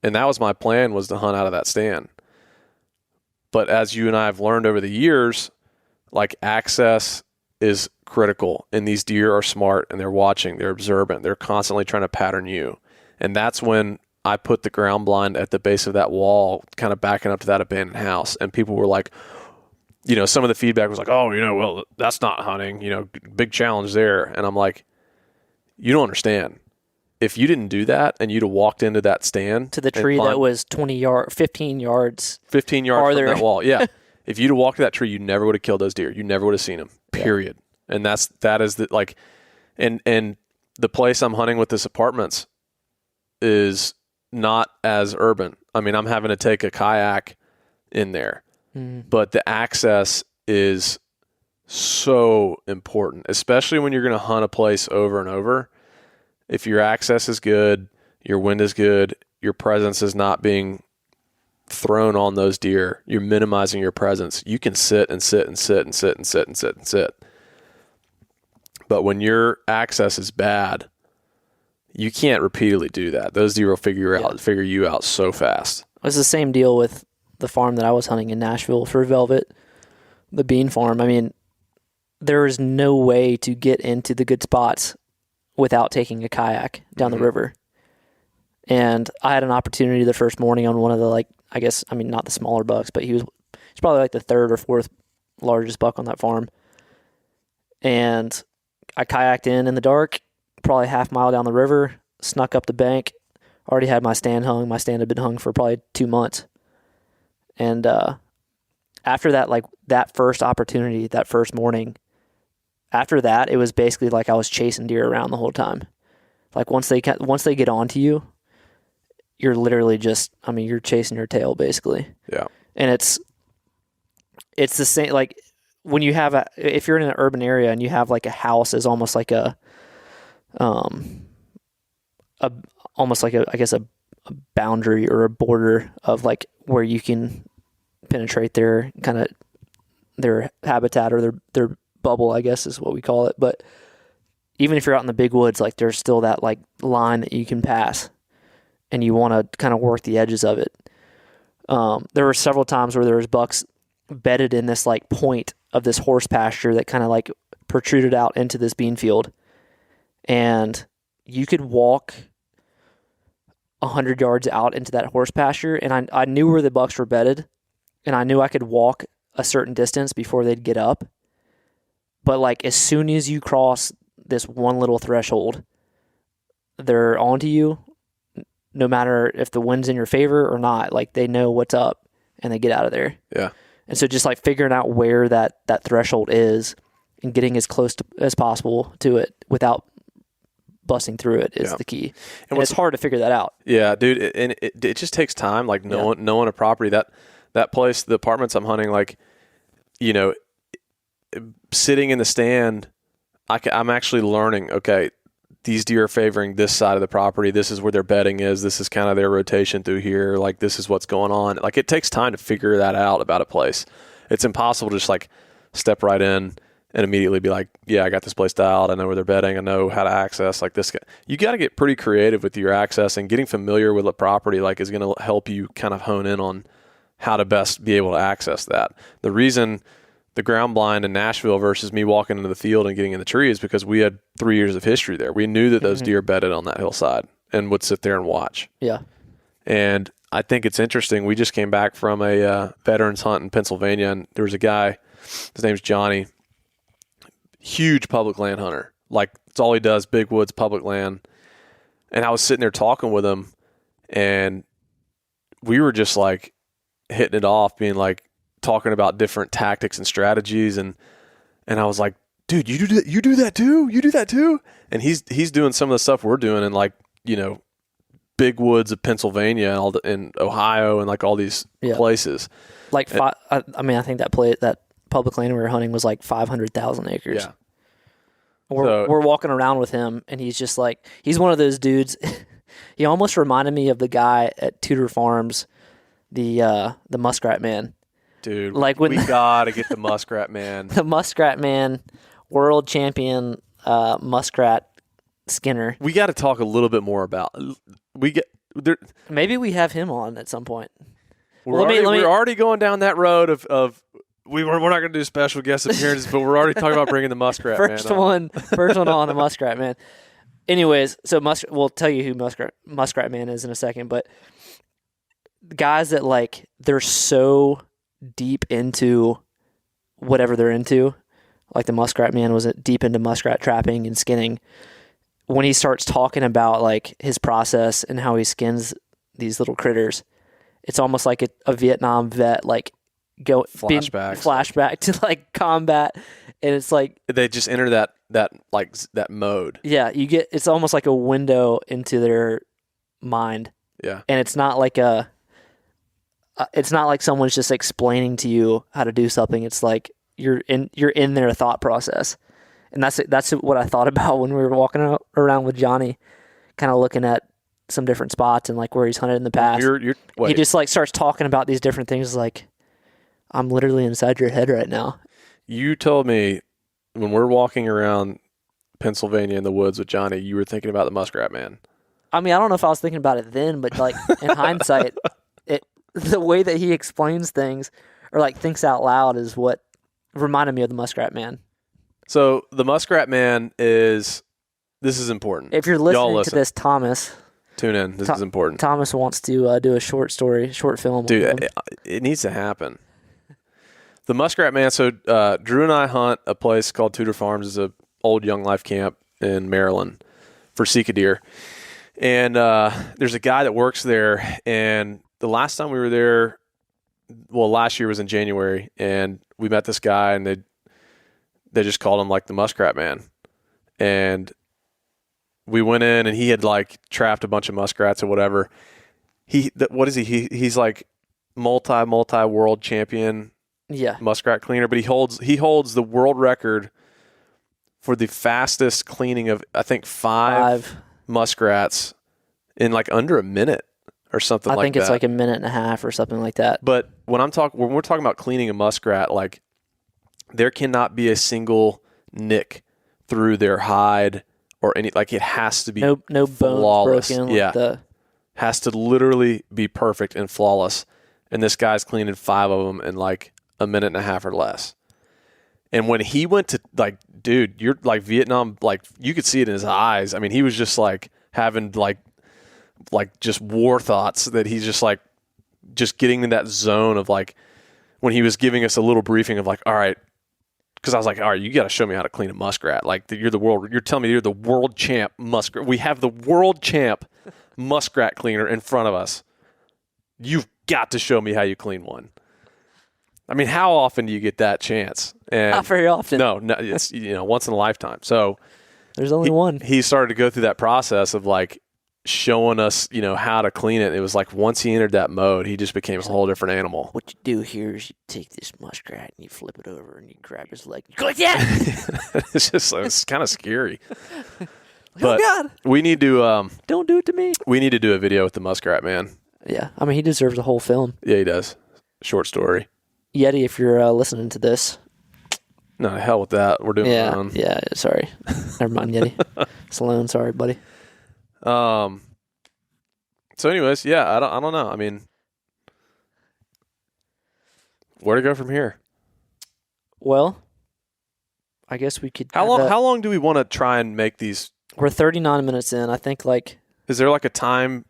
Speaker 2: And that was my plan, was to hunt out of that stand. But as you and I have learned over the years, like, access is critical, and these deer are smart, and they're watching, they're observant, they're constantly trying to pattern you. And that's when I put the ground blind at the base of that wall, kind of backing up to that abandoned house. And people were like, some of the feedback was like, oh, well, that's not hunting, big challenge there. And I'm like, you don't understand. If you didn't do that and you'd have walked into that stand
Speaker 1: to the tree that was 15 yards
Speaker 2: from
Speaker 1: farther.
Speaker 2: that wall, yeah. If you'd have walked to that tree, you never would have killed those deer. You never would have seen them. Period. Yeah. And that is the, like, and the place I'm hunting with this apartments is not as urban. I mean, I'm having to take a kayak in there, but the access is so important, especially when you're going to hunt a place over and over. If your access is good, your wind is good, your presence is not being thrown on those deer, you're minimizing your presence. You can sit and sit and sit and sit and sit and sit and sit. But when your access is bad, you can't repeatedly do that. Those deer will figure you out so fast.
Speaker 1: It's the same deal with the farm that I was hunting in Nashville for Velvet, the bean farm. I mean, there is no way to get into the good spots without taking a kayak down the river. And I had an opportunity the first morning on one of the, not the smaller bucks, but he's probably like the third or fourth largest buck on that farm. And I kayaked in the dark, probably half mile down the river, snuck up the bank, already had my stand hung. My stand had been hung for probably 2 months. And after that, like that first opportunity, that first morning, after that, it was basically like I was chasing deer around the whole time. Like once they get onto you, you're literally you're chasing your tail basically.
Speaker 2: Yeah.
Speaker 1: And it's the same, like when you have if you're in an urban area and you have like a house is almost like a boundary or a border of like where you can penetrate their habitat or their bubble, I guess is what we call it. But even if you're out in the big woods, like there's still that like line that you can pass and you want to kind of work the edges of it. There were several times where there was bucks bedded in this like point of this horse pasture that kind of like protruded out into this bean field. And you could walk 100 yards out into that horse pasture. And I knew where the bucks were bedded, and I knew I could walk a certain distance before they'd get up. But like as soon as you cross this one little threshold, they're onto you, no matter if the wind's in your favor or not. Like they know what's up and they get out of there.
Speaker 2: Yeah. And
Speaker 1: so just like figuring out where that threshold is and getting as close as possible to it without busting through it is the key. And it's hard to figure that out.
Speaker 2: Yeah, dude. It just takes time. Like knowing a property, that place, the apartments I'm hunting, like, sitting in the stand, I'm actually learning, okay, these deer are favoring this side of the property. This is where their bedding is. This is kind of their rotation through here. Like, this is what's going on. Like, it takes time to figure that out about a place. It's impossible to just, like, step right in and immediately be like, yeah, I got this place dialed. I know where they're bedding. I know how to access. Like, this guy. You got to get pretty creative with your access, and getting familiar with a property, like, is going to help you kind of hone in on how to best be able to access that. The reason the ground blind in Nashville versus me walking into the field and getting in the tree is because we had 3 years of history there. We knew that those deer bedded on that hillside and would sit there and watch.
Speaker 1: Yeah.
Speaker 2: And I think it's interesting. We just came back from a veterans hunt in Pennsylvania, and there was a guy, his name's Johnny, huge public land hunter. Like, it's all he does, big woods, public land. And I was sitting there talking with him, and we were just like, hitting it off, being like talking about different tactics and strategies, and I was like, dude, you do that too, and he's doing some of the stuff we're doing in like, you know, big woods of Pennsylvania and in Ohio and like all these places.
Speaker 1: Like I think that public land we were hunting was like 500,000 acres.
Speaker 2: Yeah.
Speaker 1: We're walking around with him, and he's just like, he's one of those dudes. He almost reminded me of the guy at Tudor Farms, the Muskrat Man.
Speaker 2: Dude,
Speaker 1: like when
Speaker 2: we gotta get the Muskrat Man.
Speaker 1: The Muskrat Man, world champion muskrat skinner.
Speaker 2: We got to talk a little bit more about.
Speaker 1: Maybe we have him on at some point.
Speaker 2: We're already going down that road of we're not going to do special guest appearances, but we're already talking about bringing the Muskrat Man on. First
Speaker 1: one on the Muskrat Man. Anyways, so we'll tell you who Muskrat Man is in a second, but guys that like, they're so deep into whatever they're into, like the Muskrat Man was deep into muskrat trapping and skinning. When he starts talking about like his process and how he skins these little critters, it's almost like a Vietnam vet, like flashback to like combat, and it's like
Speaker 2: they just enter that mode.
Speaker 1: Yeah, it's almost like a window into their mind.
Speaker 2: Yeah,
Speaker 1: and it's not like someone's just explaining to you how to do something. It's like you're in their thought process, and that's what I thought about when we were walking around with Johnny, kind of looking at some different spots and like where he's hunted in the past. He just like starts talking about these different things, like, I'm literally inside your head right now. You
Speaker 2: told me when we're walking around Pennsylvania in the woods with Johnny, you were thinking about the Muskrat Man.
Speaker 1: I mean, I don't know if I was thinking about it then, but like in hindsight, the way that he explains things or like thinks out loud is what reminded me of the Muskrat Man.
Speaker 2: So the Muskrat Man this is important.
Speaker 1: If you're listening to this, Thomas,
Speaker 2: tune in. This is important.
Speaker 1: Thomas wants to do a short film.
Speaker 2: Dude, it needs to happen. The Muskrat Man. So Drew and I hunt a place called Tudor Farms. It's a old Young Life camp in Maryland for Sika deer. And there's a guy that works there. And the last time we were there, last year was in January, and we met this guy, and they just called him like the Muskrat Man. And we went in, and he had like trapped a bunch of muskrats or whatever. What is he? He's like multi world champion.
Speaker 1: Yeah.
Speaker 2: Muskrat cleaner, but he holds the world record for the fastest cleaning of, I think, five muskrats in like under a minute or something like that. I think
Speaker 1: it's like a minute and a half or something like that.
Speaker 2: But when we're talking about cleaning a muskrat, like there cannot be a single nick through their hide or any, like it has to be
Speaker 1: no bones
Speaker 2: flawless.
Speaker 1: Broken.
Speaker 2: Yeah. Has to literally be perfect and flawless. And this guy's cleaning 5 of them in like a minute and a half or less. And when he went to, like, dude, you're like Vietnam, like you could see it in his eyes. I mean, he was just like having like just war thoughts, that he's just like just getting in that zone of like when he was giving us a little briefing of like, all right, because I was like, all right, you got to show me how to clean a muskrat. Like you're telling me you're the world champ muskrat. We have the world champ muskrat cleaner in front of us. You've got to show me how you clean one. I mean, how often do you get that chance? And
Speaker 1: not very often.
Speaker 2: No, it's once in a lifetime. So
Speaker 1: there's only one.
Speaker 2: He started to go through that process of like showing us, how to clean it. It was like once he entered that mode, he just became a whole different animal.
Speaker 1: What you do here is you take this muskrat and you flip it over and you grab his leg. You go like that.
Speaker 2: It's kind of scary.
Speaker 1: But God,
Speaker 2: we need to
Speaker 1: don't do it to me.
Speaker 2: We need to do a video with the Muskrat Man.
Speaker 1: Yeah, I mean, he deserves a whole film.
Speaker 2: Yeah, he does. Short story.
Speaker 1: Yeti, if you're listening to this.
Speaker 2: No, hell with that. We're doing it on.
Speaker 1: Yeah, sorry. Never mind, Yeti. Sloan, sorry, buddy.
Speaker 2: So anyways, yeah, I don't know. I mean, where to go from here?
Speaker 1: Well, I guess we could.
Speaker 2: How long do we want to try and make these?
Speaker 1: We're 39 minutes in. I think like.
Speaker 2: Is there like a time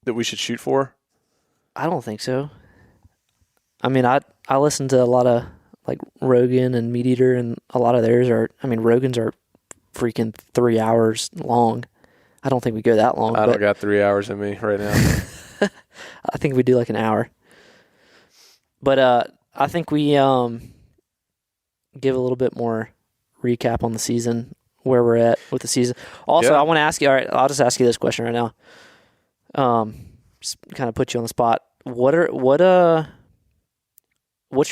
Speaker 2: that we should shoot for?
Speaker 1: I don't think so. I mean, I listen to a lot of like Rogan and Meat Eater, and a lot of theirs are. I mean, Rogan's are freaking 3 hours long. I don't think we go that long.
Speaker 2: I don't got 3 hours in me right now.
Speaker 1: I think we do like an hour. But I think we give a little bit more recap on the season, where we're at with the season. Also, I want to ask you. All right, I'll just ask you this question right now. Just kind of put you on the spot. What's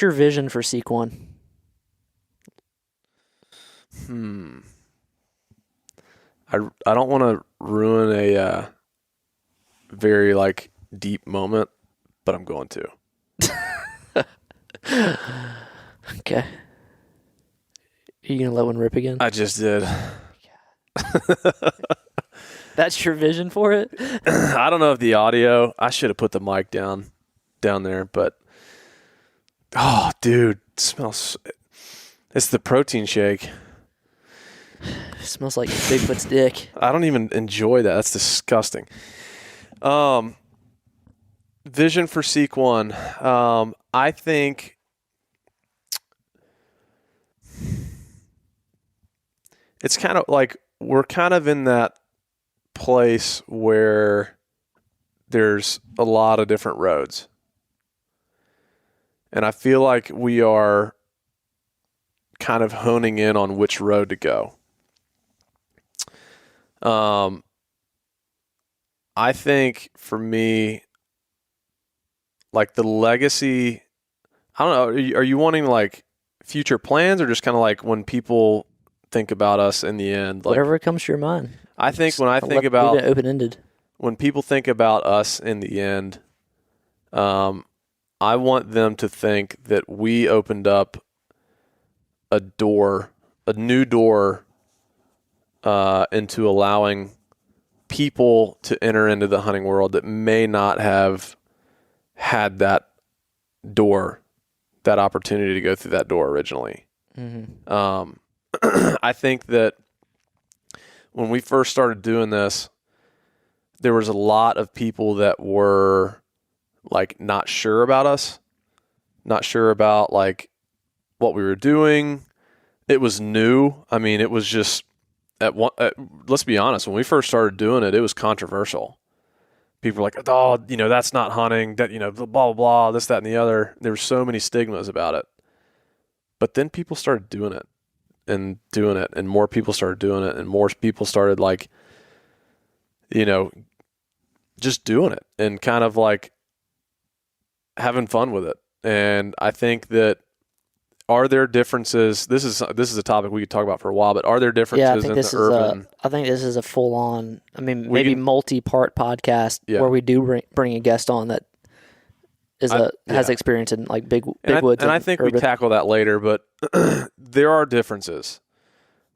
Speaker 1: your vision for Seek One?
Speaker 2: I don't want to ruin a very like deep moment, but I'm going to.
Speaker 1: Okay. Are you gonna let one rip again?
Speaker 2: I just did.
Speaker 1: That's your vision for it?
Speaker 2: I don't know if the audio. I should have put the mic down there, but oh, dude, it smells. It's the protein shake.
Speaker 1: It smells like Bigfoot's dick.
Speaker 2: I don't even enjoy that. That's disgusting. Vision for Seek One. I think it's kind of like we're kind of in that place where there's a lot of different roads. And I feel like we are kind of honing in on which road to go. I think for me, like the legacy, I don't know, are you wanting like future plans or just kind of like when people think about us in the end? Like,
Speaker 1: whatever comes to your mind.
Speaker 2: I think when I think about
Speaker 1: leave it open-ended.
Speaker 2: When people think about us in the end, I want them to think that we opened up a new door into allowing people to enter into the hunting world that may not have had that door, that opportunity to go through that door originally. Mm-hmm. I think that when we first started doing this, there was a lot of people that were like not sure about us, not sure about like what we were doing. It was new. I mean, it was just let's be honest. When we first started doing it, it was controversial. People were like, "Oh, that's not hunting. That blah blah blah. This, that, and the other." There were so many stigmas about it. But then people started doing it, and more people started doing it, and more people started like, just doing it and kind of like having fun with it. And I think that. Are there differences? This is a topic we could talk about for a while, but are there differences in the urban?
Speaker 1: I think this is a full-on, maybe multi-part podcast where we do bring a guest on that has experience in like big woods.
Speaker 2: And I think we tackle that later, but there are differences.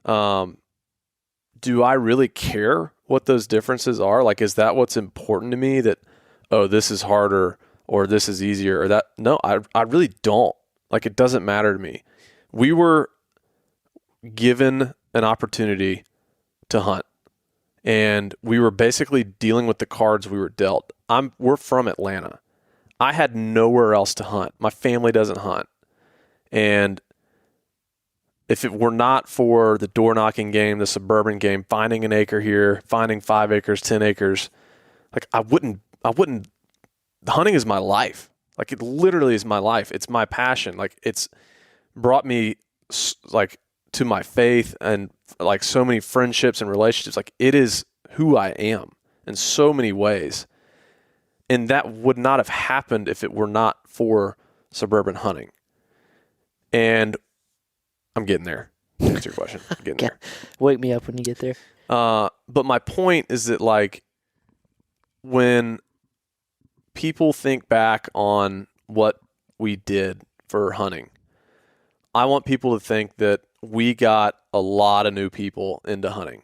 Speaker 2: Do I really care what those differences are? Like, is that what's important to me? That, oh, this is harder or this is easier or that? No, I really don't. Like, it doesn't matter to me. We were given an opportunity to hunt, and we were basically dealing with the cards we were dealt. We're from Atlanta. I had nowhere else to hunt. My family doesn't hunt. And if it were not for the door-knocking game, the suburban game, finding an acre here, finding 5 acres, 10 acres, like I wouldn't, hunting is my life. Like, it literally is my life. It's my passion. Like, it's brought me like to my faith and like so many friendships and relationships. Like, it is who I am in so many ways. And that would not have happened if it were not for suburban hunting. And I'm getting there. To answer your question. I'm getting there.
Speaker 1: Wake me up when you get there.
Speaker 2: But my point is that, like, when people think back on what we did for hunting, I want people to think that we got a lot of new people into hunting,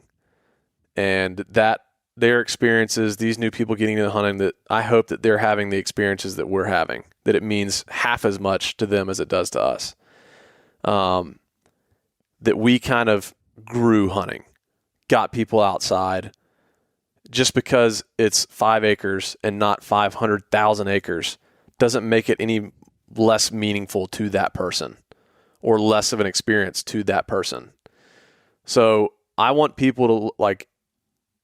Speaker 2: and that their experiences, these new people getting into hunting, that I hope that they're having the experiences that we're having, that it means half as much to them as it does to us. That we kind of grew hunting, got people outside. Just because it's 5 acres and not 500,000 acres doesn't make it any less meaningful to that person or less of an experience to that person. So I want people to like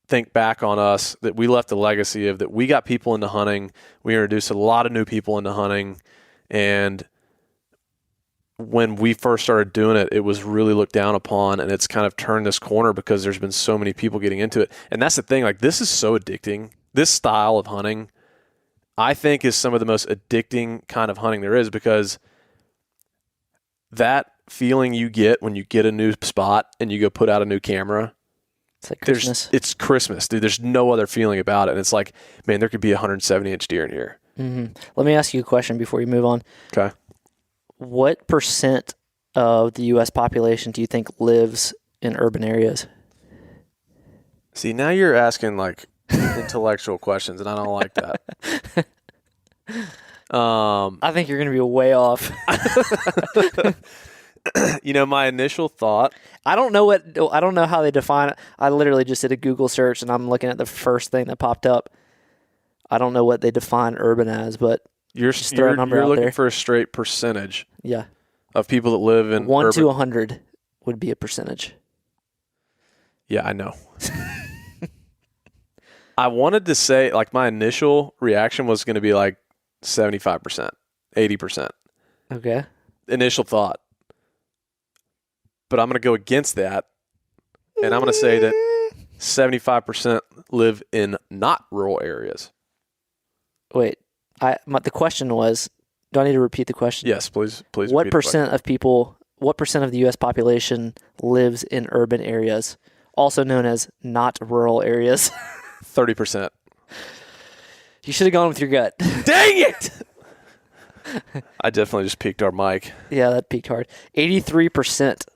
Speaker 2: think back on us, that we left a legacy of that we got people into hunting. We introduced a lot of new people into hunting, And when we first started doing it, it was really looked down upon, and it's kind of turned this corner because there's been so many people getting into it. And that's the thing, like, this is so addicting. This style of hunting, I think, is some of the most addicting kind of hunting there is, because that feeling you get when you get a new spot and you go put out a new camera,
Speaker 1: it's like Christmas.
Speaker 2: It's Christmas, dude. There's no other feeling about it. And it's like, man, there could be a 170-inch deer in here.
Speaker 1: Mm-hmm. Let me ask you a question before you move on.
Speaker 2: Okay.
Speaker 1: What % of the U.S. population do you think lives in urban areas?
Speaker 2: See, now you're asking like intellectual questions, and I don't like that.
Speaker 1: I think you're going to be way off.
Speaker 2: My initial thought.
Speaker 1: I don't know how they define it. I literally just did a Google search, and I'm looking at the first thing that popped up. I don't know what they define urban as, but
Speaker 2: You're
Speaker 1: out
Speaker 2: looking
Speaker 1: there.
Speaker 2: for a straight percentage.
Speaker 1: Yeah.
Speaker 2: Of people that live in
Speaker 1: 1
Speaker 2: urban.
Speaker 1: to 100 would be a percentage.
Speaker 2: Yeah, I know. I wanted to say, like, my initial reaction was going to be like 75%, 80%.
Speaker 1: Okay.
Speaker 2: Initial thought. But I'm going to go against that, and I'm going to say that 75% live in not rural areas.
Speaker 1: Wait. The question was, do I need to repeat the question?
Speaker 2: Yes, please.
Speaker 1: What percent of people, what percent of the U.S. population lives in urban areas, also known as not rural areas?
Speaker 2: 30%.
Speaker 1: You should have gone with your gut.
Speaker 2: Dang it! I definitely just peaked our mic.
Speaker 1: Yeah, that peaked hard. 83%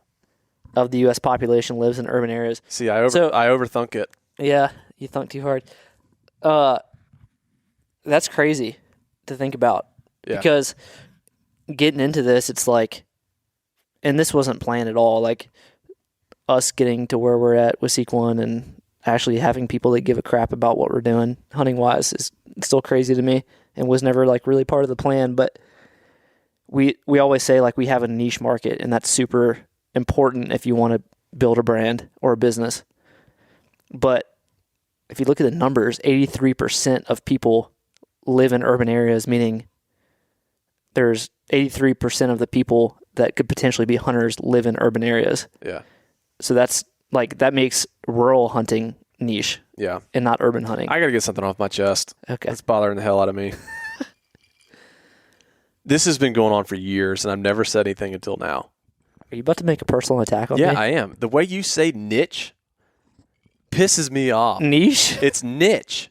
Speaker 1: of the U.S. population lives in urban areas.
Speaker 2: See, I overthunk it.
Speaker 1: Yeah, you thunk too hard. That's crazy to think about.
Speaker 2: Yeah.
Speaker 1: Because getting into this, it's like, and this wasn't planned at all, like us getting to where we're at with Seek One and actually having people that give a crap about what we're doing hunting-wise is still crazy to me and was never like really part of the plan. But we always say like we have a niche market, and that's super important if you want to build a brand or a business. But if you look at the numbers, 83% of people live in urban areas, meaning there's 83% of the people that could potentially be hunters live in urban areas.
Speaker 2: Yeah.
Speaker 1: So that's like, that makes rural hunting niche.
Speaker 2: Yeah.
Speaker 1: And not urban hunting.
Speaker 2: I got to get something off my chest.
Speaker 1: Okay.
Speaker 2: It's bothering the hell out of me. This has been going on for years, and I've never said anything until now.
Speaker 1: Are you about to make a personal attack on me?
Speaker 2: Yeah, I am. The way you say niche pisses me off.
Speaker 1: Niche?
Speaker 2: It's niche.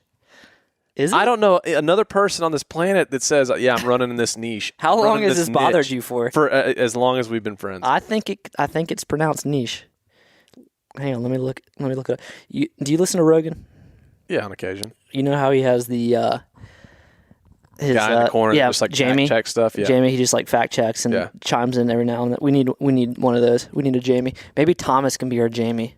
Speaker 1: Is it?
Speaker 2: I don't know another person on this planet that says, yeah, I'm running in this niche.
Speaker 1: How long has this bothered you for?
Speaker 2: For as long as we've been friends.
Speaker 1: I think it's pronounced niche. Hang on, let me look it up. Do you listen to Rogan?
Speaker 2: Yeah, on occasion.
Speaker 1: You know how he has the his
Speaker 2: guy in the corner that just like
Speaker 1: Jamie,
Speaker 2: fact check stuff. Yeah.
Speaker 1: Jamie, he just like fact checks and chimes in every now and then. We need one of those. We need a Jamie. Maybe Thomas can be our Jamie.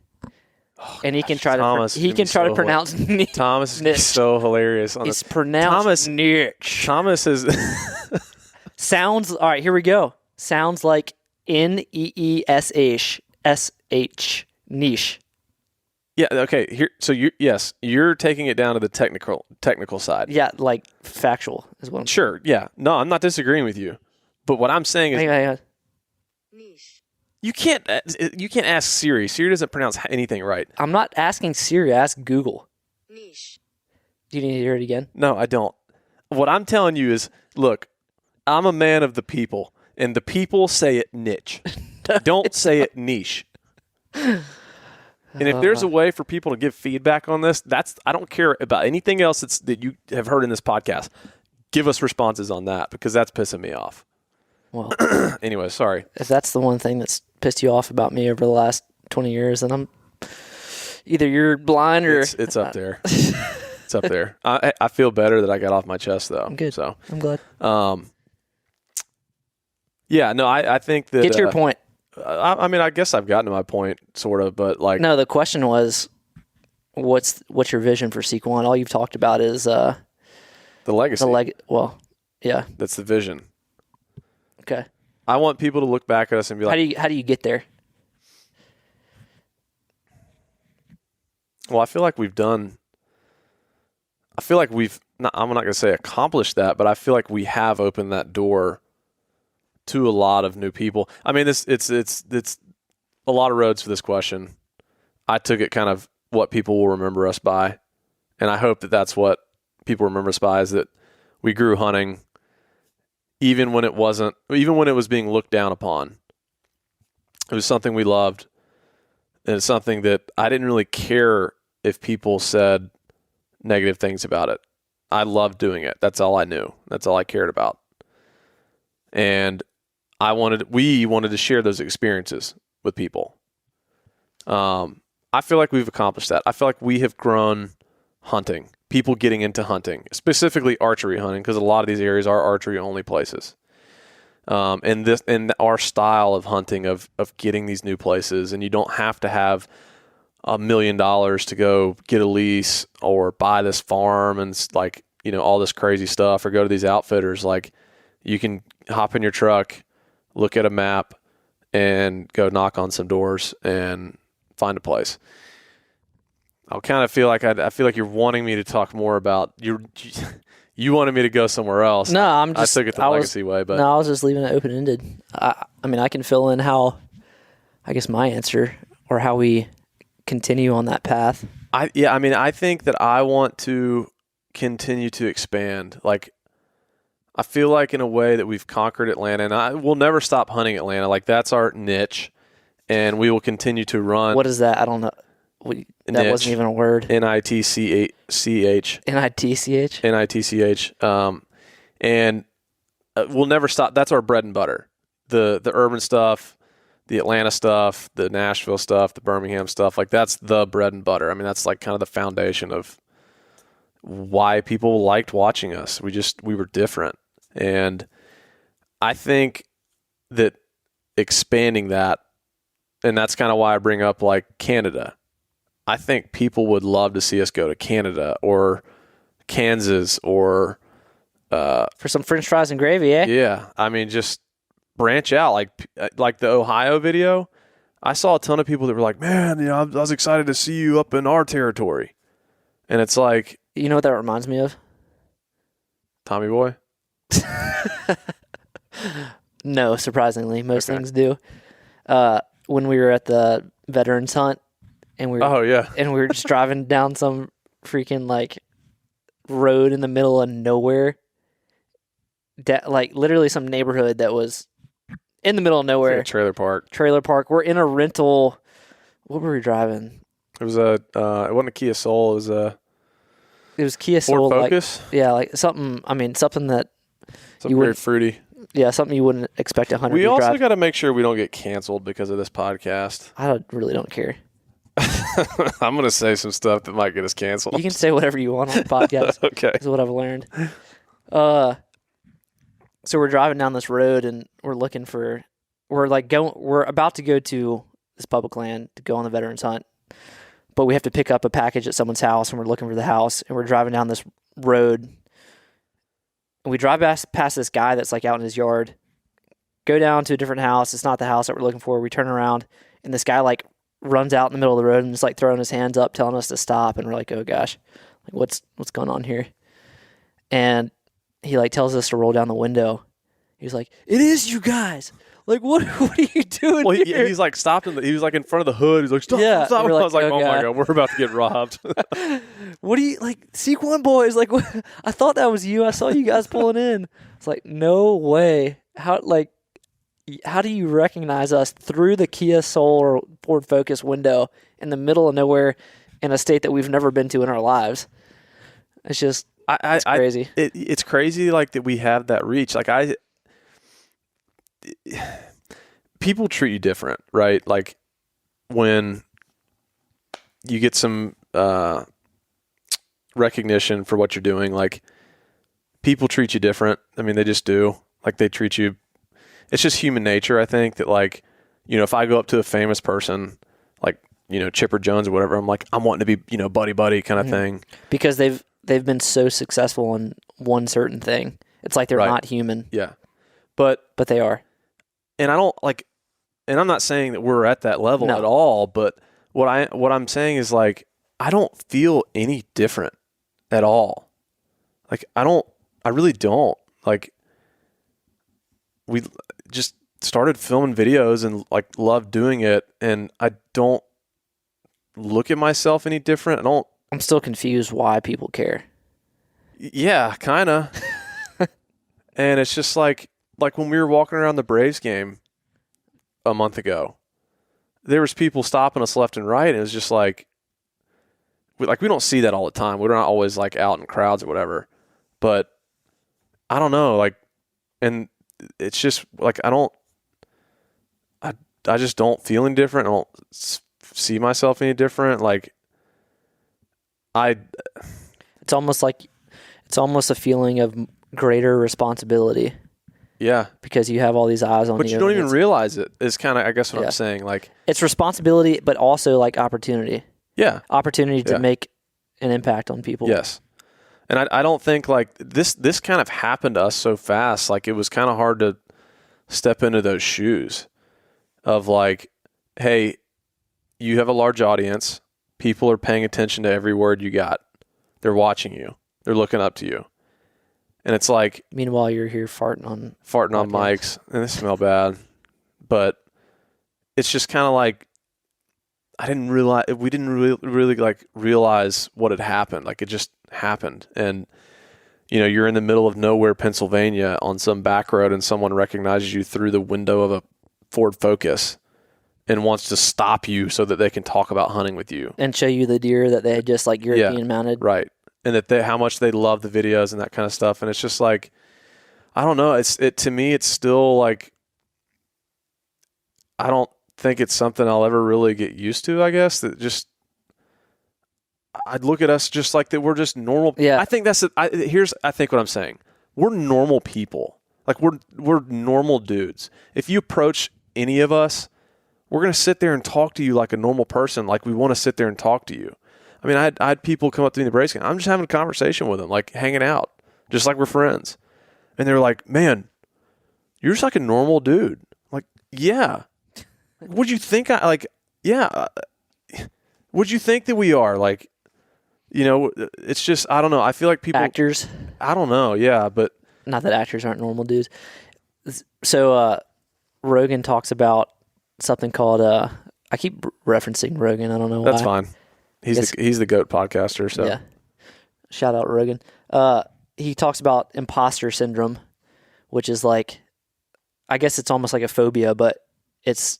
Speaker 1: And he can try to pronounce niche.
Speaker 2: Thomas is so hilarious.
Speaker 1: It's pronounced niche.
Speaker 2: Thomas is
Speaker 1: sounds. All right, here we go. Sounds like NEESH niche.
Speaker 2: Yeah. Okay. So you're taking it down to the technical side.
Speaker 1: Yeah, like factual is what I'm saying.
Speaker 2: Sure. Yeah. No, I'm not disagreeing with you, but what I'm saying is,
Speaker 1: hang on.
Speaker 3: Niche.
Speaker 2: You can't ask Siri. Siri doesn't pronounce anything right.
Speaker 1: I'm not asking Siri. Ask Google.
Speaker 3: Niche.
Speaker 1: Do you need to hear it again?
Speaker 2: No, I don't. What I'm telling you is, look, I'm a man of the people, and the people say it niche. Don't say it niche. And if there's a way for people to give feedback on this, I don't care about anything else that you have heard in this podcast. Give us responses on that, because that's pissing me off.
Speaker 1: Well,
Speaker 2: anyway, sorry.
Speaker 1: If that's the one thing that's pissed you off about me over the last 20 years, then either you're blind or...
Speaker 2: It's up there. It's up there. I feel better that I got off my chest, though.
Speaker 1: I'm good.
Speaker 2: So
Speaker 1: I'm glad.
Speaker 2: Yeah, no, I think that...
Speaker 1: Get to your point.
Speaker 2: I mean, I guess I've gotten to my point, sort of, but like...
Speaker 1: No, the question was, what's your vision for Seek One? All you've talked about is... the
Speaker 2: legacy.
Speaker 1: Well, yeah.
Speaker 2: That's the vision.
Speaker 1: Okay.
Speaker 2: I want people to look back at us and be like...
Speaker 1: How do you get there?
Speaker 2: Well, I feel like we've done... I'm not going to say accomplished that, but I feel like we have opened that door to a lot of new people. I mean, it's a lot of roads for this question. I took it kind of what people will remember us by, and I hope that that's what people remember us by, is that we grew hunting even when it was being looked down upon. It was something we loved, and it's something that I didn't really care if people said negative things about it. I loved doing it. That's all I knew. That's all I cared about. And we wanted to share those experiences with people. I feel like we've accomplished that. I feel like we have grown hunting, people getting into hunting, specifically archery hunting, because a lot of these areas are archery only places. And our style of hunting, of getting these new places, and you don't have to have $1 million to go get a lease or buy this farm and like, you know, all this crazy stuff, or go to these outfitters. Like, you can hop in your truck, look at a map, and go knock on some doors and find a place. I kind of feel like I feel like you're wanting me to talk more about you wanted me to go somewhere else.
Speaker 1: No,
Speaker 2: I took it the legacy way, but
Speaker 1: no, I was just leaving it open ended. I mean, I can fill in how, I guess, my answer, or how we continue on that path.
Speaker 2: I mean, I think that I want to continue to expand. Like, I feel like in a way that we've conquered Atlanta, and we'll never stop hunting Atlanta. Like, that's our niche, and we will continue to run.
Speaker 1: What is that? I don't know. That wasn't even a word.
Speaker 2: NITCH.
Speaker 1: NITCH?
Speaker 2: NITCH. And we'll never stop. That's our bread and butter. The urban stuff, the Atlanta stuff, the Nashville stuff, the Birmingham stuff. Like, that's the bread and butter. I mean, that's like kind of the foundation of why people liked watching us. We were different. And I think that expanding that, and that's kind of why I bring up like Canada. I think people would love to see us go to Canada or Kansas or
Speaker 1: for some French fries and gravy, eh?
Speaker 2: Yeah, I mean, just branch out. Like the Ohio video, I saw a ton of people that were like, "Man, you know, I was excited to see you up in our territory," and it's like,
Speaker 1: you know what that reminds me of?
Speaker 2: Tommy Boy.
Speaker 1: No, surprisingly, most things do. When we were at the Veterans Hunt, and we were just driving down some freaking like road in the middle of nowhere, like literally some neighborhood that was in the middle of nowhere.
Speaker 2: Like trailer park.
Speaker 1: We're in a rental. What were we driving?
Speaker 2: It was it wasn't a Kia Soul. It
Speaker 1: was Kia Soul.
Speaker 2: Ford Focus.
Speaker 1: Like, yeah, like something. I mean, something that
Speaker 2: something very fruity.
Speaker 1: Yeah, something you wouldn't expect 100.
Speaker 2: We also got to make sure we don't get canceled because of this podcast.
Speaker 1: I really don't care.
Speaker 2: I'm going to say some stuff that might get us canceled.
Speaker 1: You can say whatever you want on the podcast.
Speaker 2: Okay.
Speaker 1: Is what I've learned. So we're driving down this road, and we're about to go to this public land to go on the Veterans Hunt, but we have to pick up a package at someone's house, and we're looking for the house, and we're driving down this road, and we drive past this guy that's like out in his yard, go down to a different house. It's not the house that we're looking for. We turn around, and this guy like runs out in the middle of the road and is like throwing his hands up, telling us to stop. And we're like, oh gosh, like what's going on here? And he like tells us to roll down the window. He's like, it is you guys. Like, what are you doing here?
Speaker 2: He's like stopped he was like in front of the hood. He's like, stop.
Speaker 1: Like,
Speaker 2: I was like, oh my God, we're about to get robbed.
Speaker 1: What do you like, Sequin boys? Like, what? I thought that was you. I saw you guys pulling in. It's like, no way. How do you recognize us through the Kia Soul or Ford Focus window in the middle of nowhere in a state that we've never been to in our lives? It's just, it's crazy.
Speaker 2: It's crazy, like, that we have that reach. Like, people treat you different, right? Like, when you get some recognition for what you're doing, like, people treat you different. I mean, they just do. Like, they treat you. It's just human nature, I think, that, like, you know, if I go up to a famous person, like, you know, Chipper Jones or whatever, I'm like, I'm wanting to be, you know, buddy kind of thing.
Speaker 1: Because they've been so successful in one certain thing. It's like they're not human.
Speaker 2: Yeah. But
Speaker 1: they are.
Speaker 2: And I don't like, and I'm not saying that we're at that level at all, but what I'm saying is, like, I don't feel any different at all. Like, I really don't. Like, just started filming videos and like love doing it. And I don't look at myself any different.
Speaker 1: I'm still confused why people care.
Speaker 2: Yeah, kind of. And it's just like when we were walking around the Braves game a month ago, there was people stopping us left and right. And it was just like we don't see that all the time. We're not always like out in crowds or whatever, but I don't know. Like, and it's just like, I just don't feel any different. I don't see myself any different. Like
Speaker 1: it's almost a feeling of greater responsibility.
Speaker 2: Yeah.
Speaker 1: Because you have all these eyes on you.
Speaker 2: But you don't even realize it is kind of, I guess what I'm saying. Like,
Speaker 1: it's responsibility, but also like opportunity.
Speaker 2: Yeah.
Speaker 1: Opportunity to make an impact on people.
Speaker 2: Yes. And I don't think like this kind of happened to us so fast. Like it was kind of hard to step into those shoes of like, hey, you have a large audience. People are paying attention to every word you got. They're watching you. They're looking up to you. And it's like,
Speaker 1: meanwhile, you're here farting on
Speaker 2: mics, and they smell bad. But it's just kind of like, we didn't really like realize what had happened. Like it just happened. And, you know, you're in the middle of nowhere, Pennsylvania on some back road and someone recognizes you through the window of a Ford Focus and wants to stop you so that they can talk about hunting with you.
Speaker 1: And show you the deer that they had just like European mounted.
Speaker 2: Right. And that how much they love the videos and that kind of stuff. And it's just like, I don't know. To me, it's still like, I don't think it's something I'll ever really get used to, I guess. That just, I'd look at us just like that we're just normal.
Speaker 1: Yeah.
Speaker 2: I think I think what I'm saying. We're normal people. Like we're normal dudes. If you approach any of us, we're going to sit there and talk to you like a normal person. Like we want to sit there and talk to you. I mean, I had people come up to me in the Braves game. I'm just having a conversation with them, like hanging out, just like we're friends. And they're like, man, you're just like a normal dude. I'm like, yeah. Would you think yeah. Would you think that we are? Like, you know, it's just, I don't know. I feel like people.
Speaker 1: Actors.
Speaker 2: I don't know. Yeah. But.
Speaker 1: Not that actors aren't normal dudes. So, Rogan talks about something called, I keep referencing Rogan. I don't know why.
Speaker 2: That's fine. He's the GOAT podcaster. So
Speaker 1: yeah, shout out Rogan. He talks about imposter syndrome, which is like, I guess it's almost like a phobia, but it's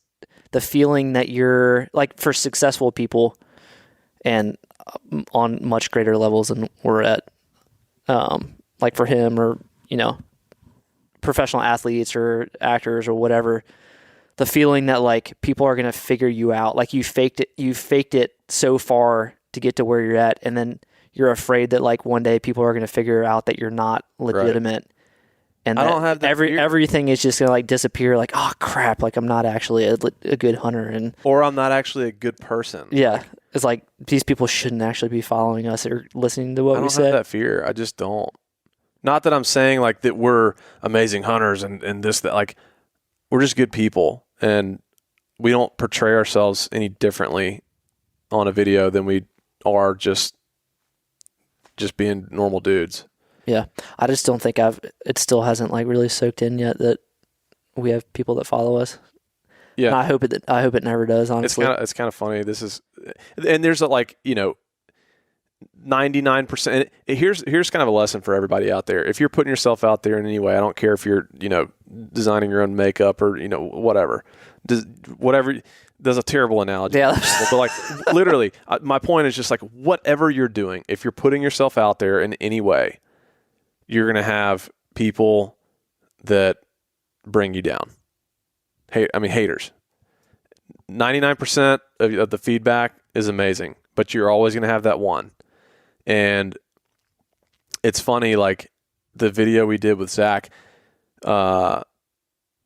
Speaker 1: the feeling that you're like for successful people and on much greater levels than we're at. Like for him or, you know, professional athletes or actors or whatever, the feeling that like people are going to figure you out. Like you faked it so far to get to where you're at. And then you're afraid that like one day people are going to figure out that you're not legitimate. Right. And
Speaker 2: I don't have that
Speaker 1: everything is just going to like disappear. Like, oh crap. Like I'm not actually a good hunter
Speaker 2: or I'm not actually a good person.
Speaker 1: Yeah. Like, it's like these people shouldn't actually be following us or listening to what we said.
Speaker 2: I don't have that fear. I just don't. Not that I'm saying like that we're amazing hunters and this, that, like we're just good people and we don't portray ourselves any differently on a video than we are just being normal dudes.
Speaker 1: Yeah. I just don't think it still hasn't like really soaked in yet that we have people that follow us. Yeah. And I hope it never does, honestly.
Speaker 2: It's kind of funny. This is, and there's like, you know, 99%. Here's kind of a lesson for everybody out there. If you're putting yourself out there in any way, I don't care if you're, you know, designing your own makeup or, you know, whatever. There's a terrible analogy.
Speaker 1: Yeah.
Speaker 2: But like literally, my point is just like whatever you're doing, if you're putting yourself out there in any way, you're going to have people that bring you down. Haters. 99% of the feedback is amazing, but you're always going to have that one. And it's funny, like the video we did with Zach, our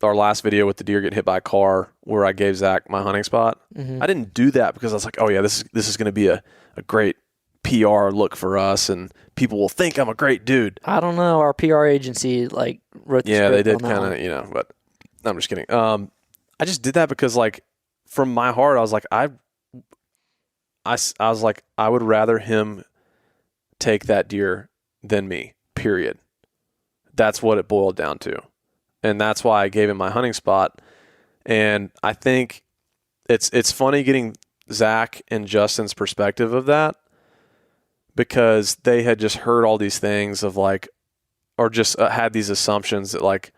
Speaker 2: last video with the deer getting hit by a car where I gave Zach my hunting spot. Mm-hmm. I didn't do that because I was like, oh yeah, this is going to be a great PR look for us and people will think I'm a great dude.
Speaker 1: I don't know. Our PR agency like wrote the script.
Speaker 2: Yeah, they did kind of, you know, but no, I'm just kidding. I just did that because like from my heart, I was like, I was like, I would rather him take that deer than me, period. That's what it boiled down to. and that's why I gave him my hunting spot. And I think it's funny getting Zach and Justin's perspective of that, because they had just heard all these things of like, or just had these assumptions that like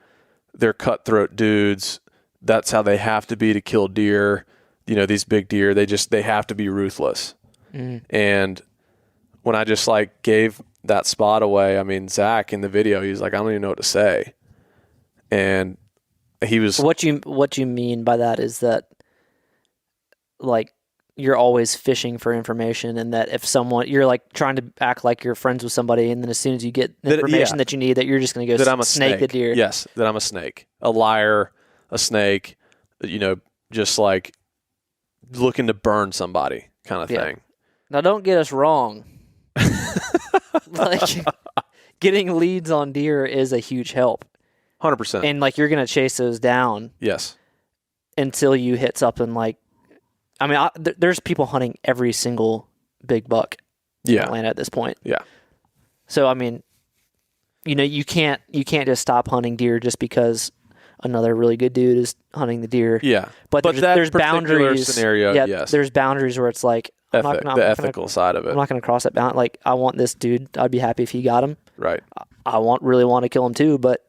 Speaker 2: they're cutthroat dudes. That's how they have to be to kill deer. You know, these big deer, they have to be ruthless. And when I just like gave that spot away, I mean, Zach in the video, he was like, I don't even know what to say. And he was,
Speaker 1: What you mean by that is that, like, you're always fishing for information, and that if someone, you're like trying to act like you're friends with somebody, and then as soon as you get information that you need, that you're just going to go
Speaker 2: that I'm a
Speaker 1: snake the deer.
Speaker 2: Yes, that I'm a snake, a liar, a snake, you know, just like looking to burn somebody kind of thing.
Speaker 1: Now, don't get us wrong. Like, getting leads on deer is a huge help.
Speaker 2: 100%.
Speaker 1: And like, you're going to chase those down.
Speaker 2: Yes.
Speaker 1: Until you hit something like, I mean, there's people hunting every single big buck in Atlanta at this point.
Speaker 2: Yeah.
Speaker 1: So, I mean, you know, you can't just stop hunting deer just because another really good dude is hunting the deer.
Speaker 2: Yeah.
Speaker 1: But there's boundaries.
Speaker 2: Scenario, yes.
Speaker 1: There's boundaries where it's like,
Speaker 2: the ethical side of it.
Speaker 1: I'm not going to cross that boundary. Like, I want this dude. I'd be happy if he got him.
Speaker 2: Right.
Speaker 1: I really want to kill him too, but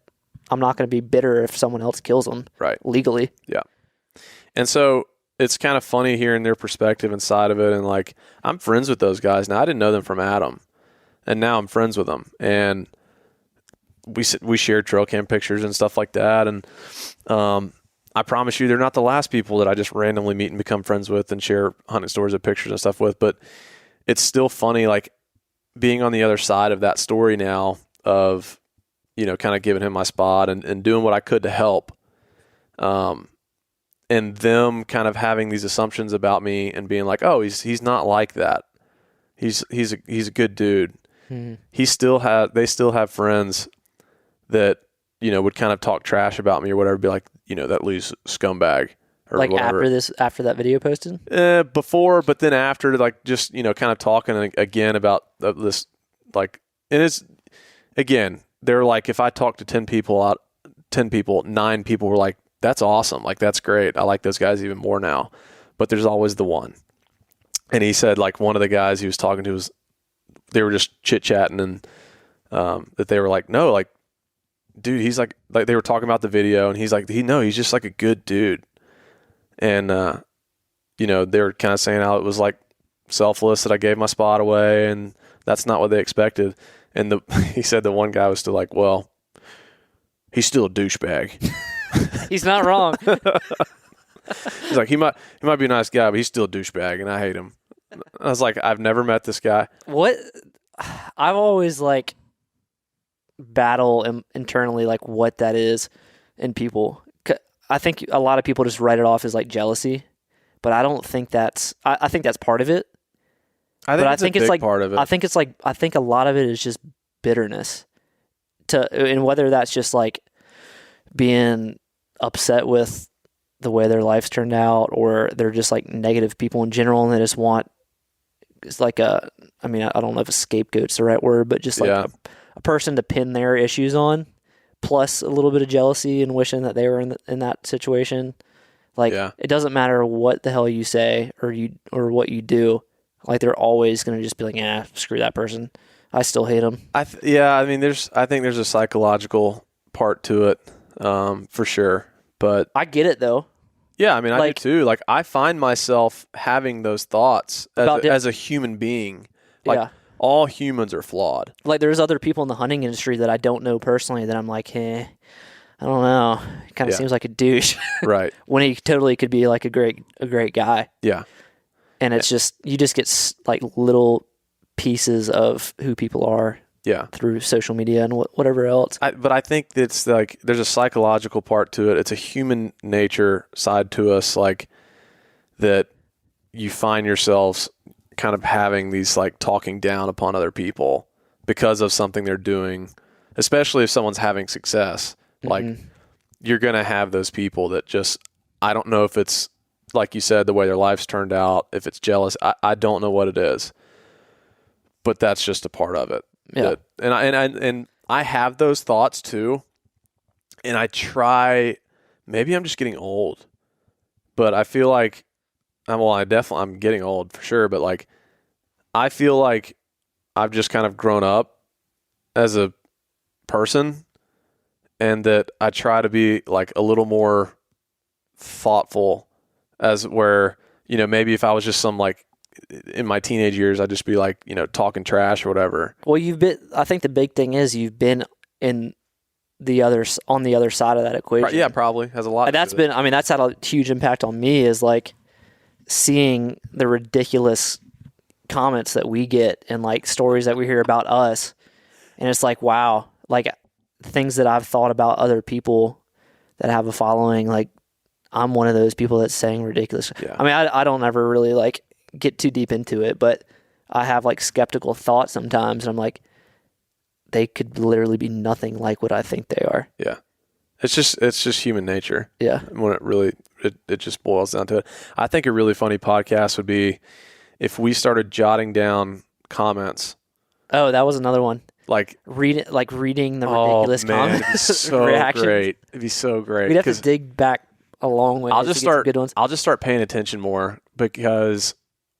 Speaker 1: I'm not going to be bitter if someone else kills him.
Speaker 2: Right.
Speaker 1: Legally.
Speaker 2: Yeah. And so it's kind of funny hearing their perspective inside of it. And like, I'm friends with those guys now. I didn't know them from Adam, and now I'm friends with them. And we shared trail cam pictures and stuff like that. And I promise you, they're not the last people that I just randomly meet and become friends with and share hunting stories and pictures and stuff with. But it's still funny, like being on the other side of that story now of, you know, kind of giving him my spot and doing what I could to help. And them kind of having these assumptions about me and being like, oh, he's not like that. He's a good dude.
Speaker 1: Mm-hmm.
Speaker 2: They still have friends that, you know, would kind of talk trash about me or whatever, be like, you know, that Lee's scumbag or
Speaker 1: like
Speaker 2: whatever.
Speaker 1: After that video posted?
Speaker 2: Before, but then after, like, just, you know, kind of talking again about this, like, and it's, again, they're like, if I talk to 10 people, 9 people were like, that's awesome. Like, that's great. I like those guys even more now. But there's always the one. And he said, like, one of the guys he was talking to they were just chit-chatting, and that they were like, no, like, dude, he's like they were talking about the video, and he's like, he's just like a good dude. And, you know, they were kind of saying how it was like selfless that I gave my spot away, and that's not what they expected. And he said the one guy was still like, well, he's still a douchebag.
Speaker 1: He's not wrong.
Speaker 2: He's like, he might be a nice guy, but he's still a douchebag, and I hate him. I was like, I've never met this guy.
Speaker 1: What? I've always like battle internally like what that is in people. I think a lot of people just write it off as like jealousy, but I don't think that's. I think that's part of it.
Speaker 2: I think it's like part of it.
Speaker 1: I think a lot of it is just bitterness. And whether that's just like being upset with the way their life's turned out, or they're just like negative people in general, and they just want, it's like I don't know if a scapegoat's the right word, but just like a person to pin their issues on, plus a little bit of jealousy and wishing that they were in that situation. Like, it doesn't matter what the hell you say or what you do. Like, they're always going to just be like, screw that person. I still hate them.
Speaker 2: I think there's a psychological part to it, for sure. But
Speaker 1: I get it though.
Speaker 2: Yeah, I mean, I do too. Like, I find myself having those thoughts as a human being. Like, all humans are flawed.
Speaker 1: Like, there's other people in the hunting industry that I don't know personally that I'm like, I don't know. He kind of seems like a douche.
Speaker 2: Right.
Speaker 1: When he totally could be like a great guy.
Speaker 2: Yeah.
Speaker 1: And it's just, you just get like little pieces of who people are.
Speaker 2: Yeah.
Speaker 1: Through social media and whatever else.
Speaker 2: But I think it's like, there's a psychological part to it. It's a human nature side to us, like, that you find yourselves kind of having these, like, talking down upon other people because of something they're doing, especially if someone's having success. Mm-hmm. Like, you're going to have those people that just, I don't know if it's, like you said, the way their life's turned out, if it's jealous, I don't know what it is, but that's just a part of it.
Speaker 1: Yeah.
Speaker 2: And I have those thoughts too. and I try. Maybe I'm just getting old, but I feel like I'm getting old for sure. But like, I feel like I've just kind of grown up as a person, and that I try to be like a little more thoughtful, as where, you know, maybe if I was just some like in my teenage years, I'd just be like, you know, talking trash or whatever.
Speaker 1: Well, I think the big thing is you've been on the other side of that equation.
Speaker 2: Yeah, probably has a lot.
Speaker 1: That's had a huge impact on me, is like seeing the ridiculous comments that we get and like stories that we hear about us. And it's like, wow, like things that I've thought about other people that have a following, like I'm one of those people that's saying ridiculous.
Speaker 2: Yeah.
Speaker 1: I mean, I don't ever really like get too deep into it, but I have like skeptical thoughts sometimes, and I'm like, they could literally be nothing like what I think they are.
Speaker 2: Yeah. It's just human nature.
Speaker 1: Yeah.
Speaker 2: When it just boils down to it. I think a really funny podcast would be if we started jotting down comments.
Speaker 1: Oh, that was another one.
Speaker 2: Like
Speaker 1: reading the ridiculous comments.
Speaker 2: It'd be so
Speaker 1: reactions.
Speaker 2: great. It'd be so great.
Speaker 1: We'd have to dig back a long way.
Speaker 2: I'll just
Speaker 1: get some good ones.
Speaker 2: I'll just start paying attention more, because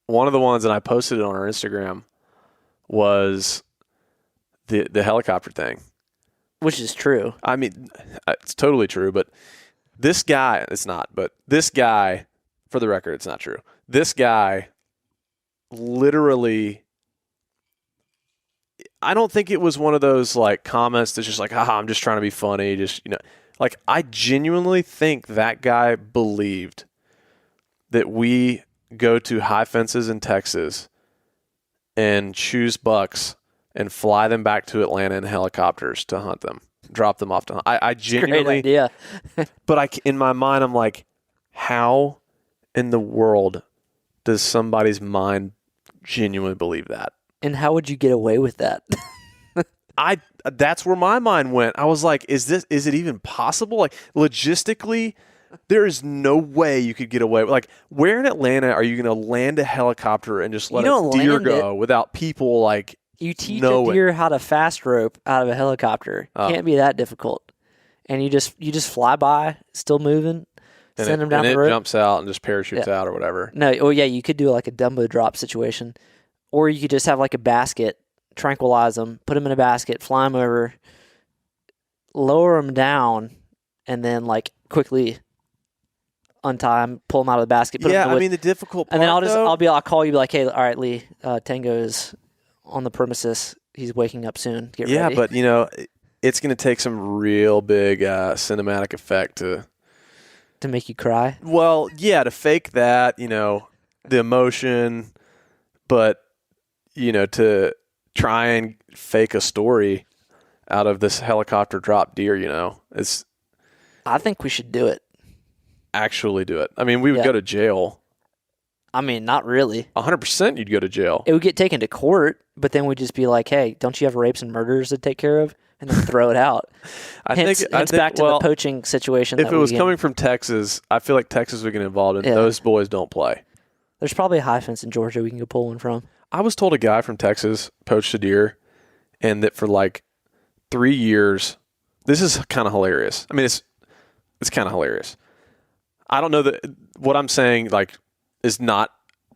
Speaker 2: one of the ones that I posted on our Instagram was the helicopter thing.
Speaker 1: Which is true.
Speaker 2: I mean, it's totally true, but this guy, it's not, but this guy, for the record, it's not true. This guy literally, I don't think it was one of those like comments that's just like, I'm just trying to be funny. Just, you know, like I genuinely think that guy believed that we go to high fences in Texas and choose bucks and fly them back to Atlanta in helicopters to hunt them, drop them off to hunt. I genuinely,
Speaker 1: great idea.
Speaker 2: but in my mind, I'm like, how in the world does somebody's mind genuinely believe that?
Speaker 1: And how would you get away with that?
Speaker 2: That's where my mind went. I was like, is it even possible? Like logistically, there is no way you could get away. Like, where in Atlanta are you going to land a helicopter and just let a deer go without people like
Speaker 1: you teach
Speaker 2: know
Speaker 1: a deer how to fast rope out of a helicopter. Can't be that difficult. And you just fly by, still moving, send them down the road.
Speaker 2: It jumps out and just parachutes out or whatever.
Speaker 1: No, you could do like a Dumbo drop situation. Or you could just have like a basket, tranquilize them, put them in a basket, fly them over, lower them down, and then like quickly untie them, pull them out of the basket. Put them in the
Speaker 2: the difficult part,
Speaker 1: and then I'll call you, be like, hey, all right, Lee, Tango is on the premises. He's waking up soon. Get ready.
Speaker 2: Yeah, but you know, it's going to take some real big cinematic effect to
Speaker 1: make you cry.
Speaker 2: Well, yeah, to fake that, you know, the emotion, but you know, to try and fake a story out of this helicopter drop deer, you know,
Speaker 1: I think we should do it.
Speaker 2: Actually do it. I mean, we would go to jail.
Speaker 1: I mean, not really.
Speaker 2: 100% you'd go to jail.
Speaker 1: It would get taken to court, but then we'd just be like, hey, don't you have rapes and murders to take care of? And then throw it out. I think back to the poaching situation.
Speaker 2: If it was coming from Texas, I feel like Texas would get involved, and those boys don't play.
Speaker 1: There's probably a high fence in Georgia we can go pull one from.
Speaker 2: I was told a guy from Texas poached a deer, and that for like 3 years, this is kind of hilarious. I mean, it's kind of hilarious. I don't know that what I'm saying like is not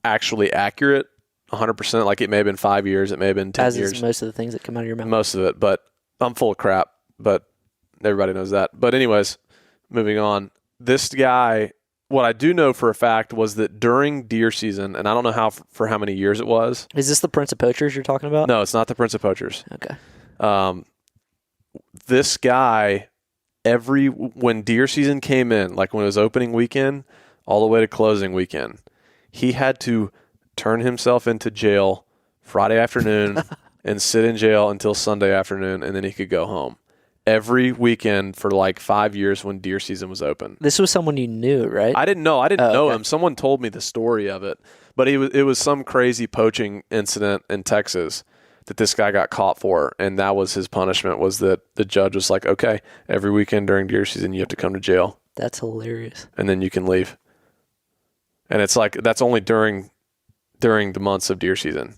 Speaker 2: actually accurate 100%. Like it may have been 5 years, it may have been 10 years.
Speaker 1: As is most of the things that come out of your mouth.
Speaker 2: Most of it, but I'm full of crap, but everybody knows that. But anyways, moving on. This guy, what I do know for a fact was that during deer season, and I don't know for how many years it was.
Speaker 1: Is this the Prince of Poachers you're talking about?
Speaker 2: No, it's not the Prince of Poachers.
Speaker 1: Okay.
Speaker 2: This guy, when deer season came in, like when it was opening weekend, all the way to closing weekend, he had to turn himself into jail Friday afternoon and sit in jail until Sunday afternoon, and then he could go home. Every weekend for like 5 years when deer season was open.
Speaker 1: This was someone you knew, right?
Speaker 2: I didn't know. I didn't know him. Someone told me the story of it, but it was some crazy poaching incident in Texas that this guy got caught for, and that was his punishment. Was that the judge was like, okay, every weekend during deer season you have to come to jail.
Speaker 1: That's hilarious.
Speaker 2: And then you can leave. And it's like that's only during the months of deer season.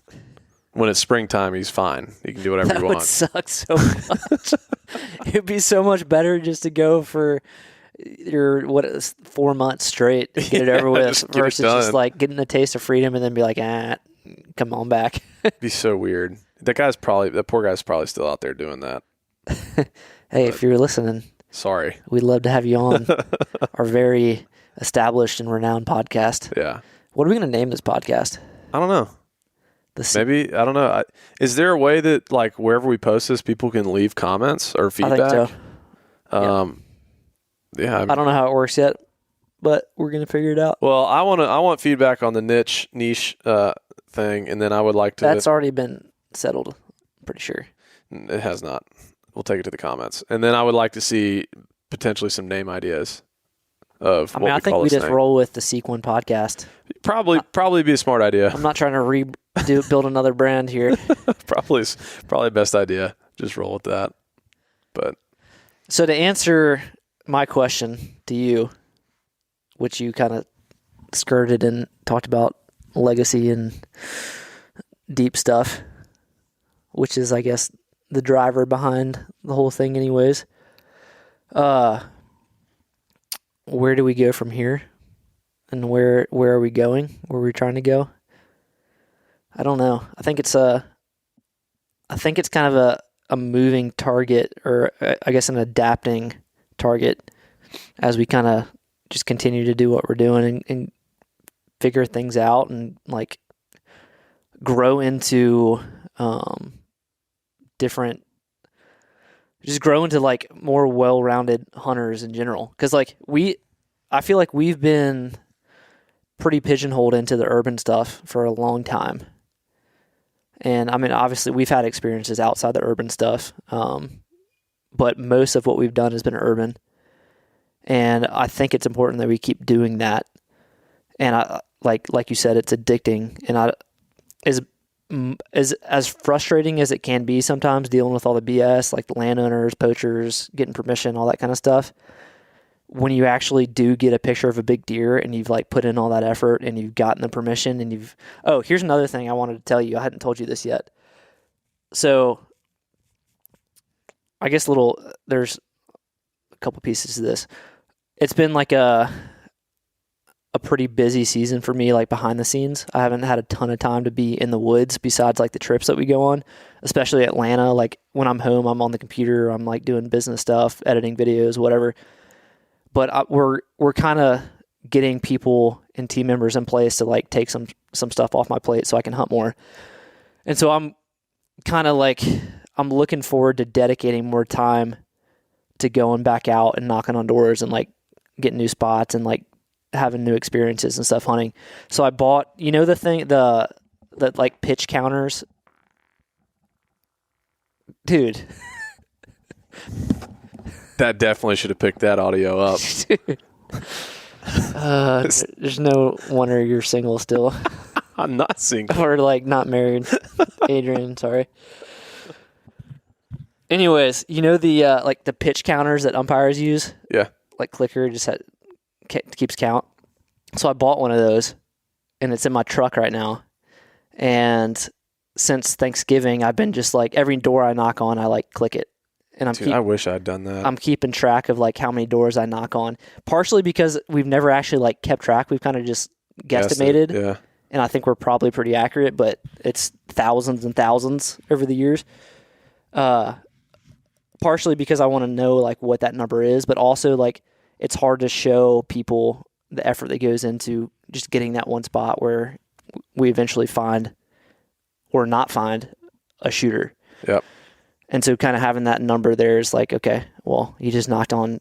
Speaker 2: when it's springtime, he's fine. He can do whatever
Speaker 1: That
Speaker 2: he
Speaker 1: would
Speaker 2: wants.
Speaker 1: suck so much. It'd be so much better just to go for your 4 months straight, get it over with,
Speaker 2: just get it
Speaker 1: versus just
Speaker 2: done.
Speaker 1: like getting a taste of freedom and then be like, come on back.
Speaker 2: It'd be so weird. That poor guy's probably still out there doing that.
Speaker 1: Hey, if you're listening,
Speaker 2: Sorry.
Speaker 1: we'd love to have you on our very established and renowned podcast.
Speaker 2: Yeah.
Speaker 1: What are we going to name this podcast?
Speaker 2: I don't know. Maybe, I don't know. Is there a way that, like, wherever we post this, people can leave comments or feedback?
Speaker 1: I think so.
Speaker 2: Yeah.
Speaker 1: I don't know how it works yet, but we're going to figure it out.
Speaker 2: Well, I want feedback on the niche thing, and then I would like to.
Speaker 1: That's already been settled, I'm pretty sure.
Speaker 2: It has not. We'll take it to the comments, and then I would like to see potentially some name ideas of.
Speaker 1: I think we just roll with the Sequin podcast.
Speaker 2: Probably be a smart idea.
Speaker 1: I'm not trying to build another brand here.
Speaker 2: probably best idea. Just roll with that. But
Speaker 1: so to answer my question to you, which you kind of skirted and talked about legacy and deep stuff, which is, I guess, the driver behind the whole thing anyways. Where do we go from here? And where are we going? Where are we trying to go? I don't know. I think it's kind of a moving target, or I guess an adapting target, as we kind of just continue to do what we're doing and figure things out and like grow into grow into like more well-rounded hunters in general. Because like I feel like we've been pretty pigeonholed into the urban stuff for a long time. And I mean, obviously we've had experiences outside the urban stuff, but most of what we've done has been urban. And I think it's important that we keep doing that. And like you said, it's addicting. And as frustrating as it can be sometimes, dealing with all the BS, like the landowners, poachers, getting permission, all that kind of stuff. When you actually do get a picture of a big deer and you've like put in all that effort and you've gotten the permission and here's another thing I wanted to tell you. I hadn't told you this yet. So I guess there's a couple pieces to this. It's been like a pretty busy season for me, like behind the scenes. I haven't had a ton of time to be in the woods besides like the trips that we go on, especially Atlanta. Like when I'm home, I'm on the computer, I'm like doing business stuff, editing videos, whatever. But we're kind of getting people and team members in place to like take some stuff off my plate so I can hunt more. And so I'm kind of like, I'm looking forward to dedicating more time to going back out and knocking on doors and like getting new spots and like having new experiences and stuff hunting. So I bought, the like pitch counters. Dude.
Speaker 2: that definitely should have picked that audio up.
Speaker 1: There's no wonder you're single still.
Speaker 2: I'm not single.
Speaker 1: Or like not married. Adrian, sorry. Anyways, the like the pitch counters that umpires use?
Speaker 2: Yeah.
Speaker 1: Like clicker just keeps count. So I bought one of those and it's in my truck right now. And since Thanksgiving, I've been just like every door I knock on, I like click it. And
Speaker 2: I wish I'd done that.
Speaker 1: I'm keeping track of like how many doors I knock on, partially because we've never actually like kept track. We've kind of just guesstimated.
Speaker 2: Yeah.
Speaker 1: And I think we're probably pretty accurate, but it's thousands and thousands over the years. Partially because I want to know like what that number is, but also like it's hard to show people the effort that goes into just getting that one spot where we eventually find or not find a shooter.
Speaker 2: Yep.
Speaker 1: And so kind of having that number there is like, okay, well, you just knocked on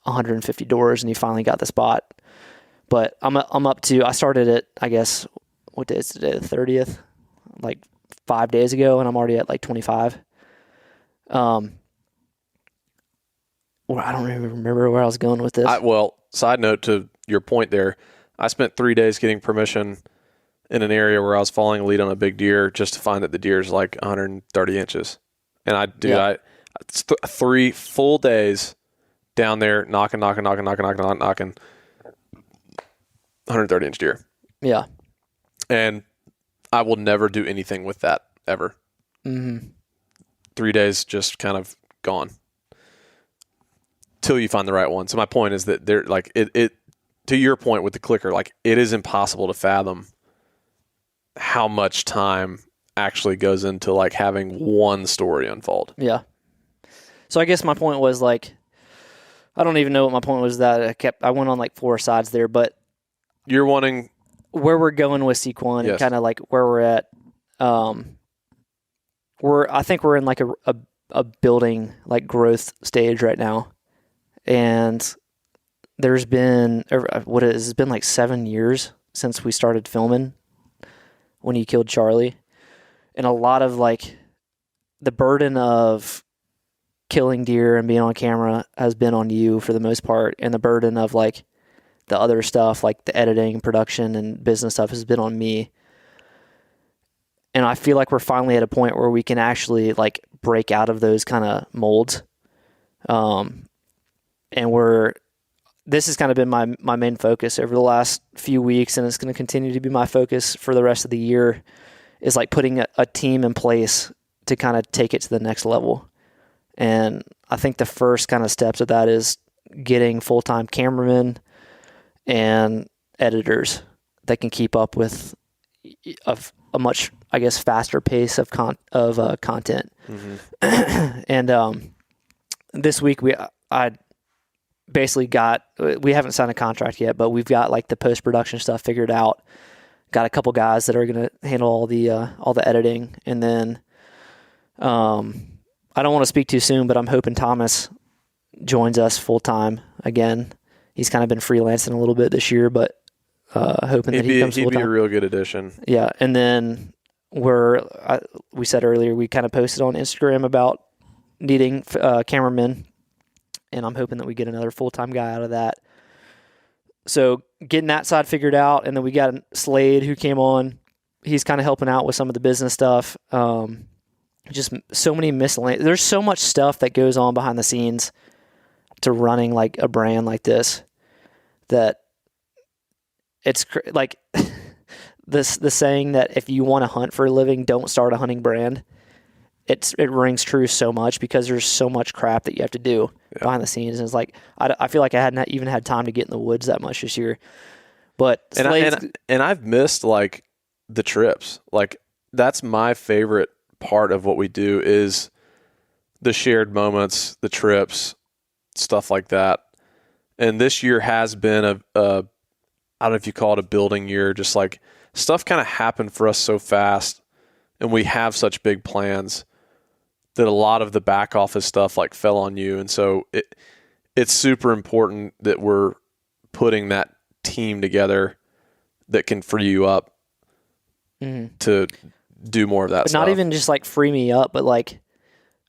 Speaker 1: 150 doors and you finally got the spot. But I'm up to, I started it, I guess, what day is today? The 30th, like 5 days ago, and I'm already at like 25. Well, I don't even remember where I was going with this.
Speaker 2: Side note to your point there, I spent 3 days getting permission in an area where I was following a lead on a big deer just to find that the deer is like 130 inches. And I 3 full days down there knocking, 130 inch deer.
Speaker 1: Yeah.
Speaker 2: And I will never do anything with that ever.
Speaker 1: Mm-hmm.
Speaker 2: 3 days just kind of gone till you find the right one. So my point is that they're like it to your point with the clicker, like it is impossible to fathom how much time actually goes into like having one story unfold.
Speaker 1: Yeah. So I guess my point was like, I don't even know what my point was that I went on like 4 sides there, but
Speaker 2: You're wanting
Speaker 1: where we're going with Sequan
Speaker 2: Yes.
Speaker 1: and kind of like where we're at. I think we're in like a building like growth stage right now. And there's been, it's been like 7 years since we started filming when he killed Charlie. And a lot of like the burden of killing deer and being on camera has been on you for the most part. And the burden of like the other stuff, like the editing, production, and business stuff has been on me. And I feel like we're finally at a point where we can actually like break out of those kind of molds. And this has kind of been my main focus over the last few weeks, and it's going to continue to be my focus for the rest of the year, is like putting a team in place to kind of take it to the next level. And I think the first kind of steps of that is getting full-time cameramen and editors that can keep up with a much, I guess, faster pace of content.
Speaker 2: Mm-hmm.
Speaker 1: And this week I basically we haven't signed a contract yet, but we've got like the post-production stuff figured out. Got a couple guys that are going to handle all the editing, and then I don't want to speak too soon, but I'm hoping Thomas joins us full time again. He's kind of been freelancing a little bit this year, but hoping that he comes full
Speaker 2: He'd be
Speaker 1: time.
Speaker 2: a real good addition.
Speaker 1: Yeah, and then we said earlier, we kind of posted on Instagram about needing cameramen, and I'm hoping that we get another full-time guy out of that. So getting that side figured out, and then we got Slade who came on. He's kind of helping out with some of the business stuff. Just so many miscellaneous. There's so much stuff that goes on behind the scenes to running like a brand like this that it's like the saying that if you want to hunt for a living, don't start a hunting brand. It rings true so much because there's so much crap that you have to do behind the scenes. And it's like, I feel like I hadn't even had time to get in the woods that much this year. But
Speaker 2: and I've missed like the trips. Like that's my favorite part of what we do is the shared moments, the trips, stuff like that. And this year has been I don't know if you call it a building year, just like stuff kind of happened for us so fast, and we have such big plans that a lot of the back office stuff like fell on you. And so it's super important that we're putting that team together that can free you up to do more of that
Speaker 1: but
Speaker 2: stuff.
Speaker 1: not even just like free me up, but like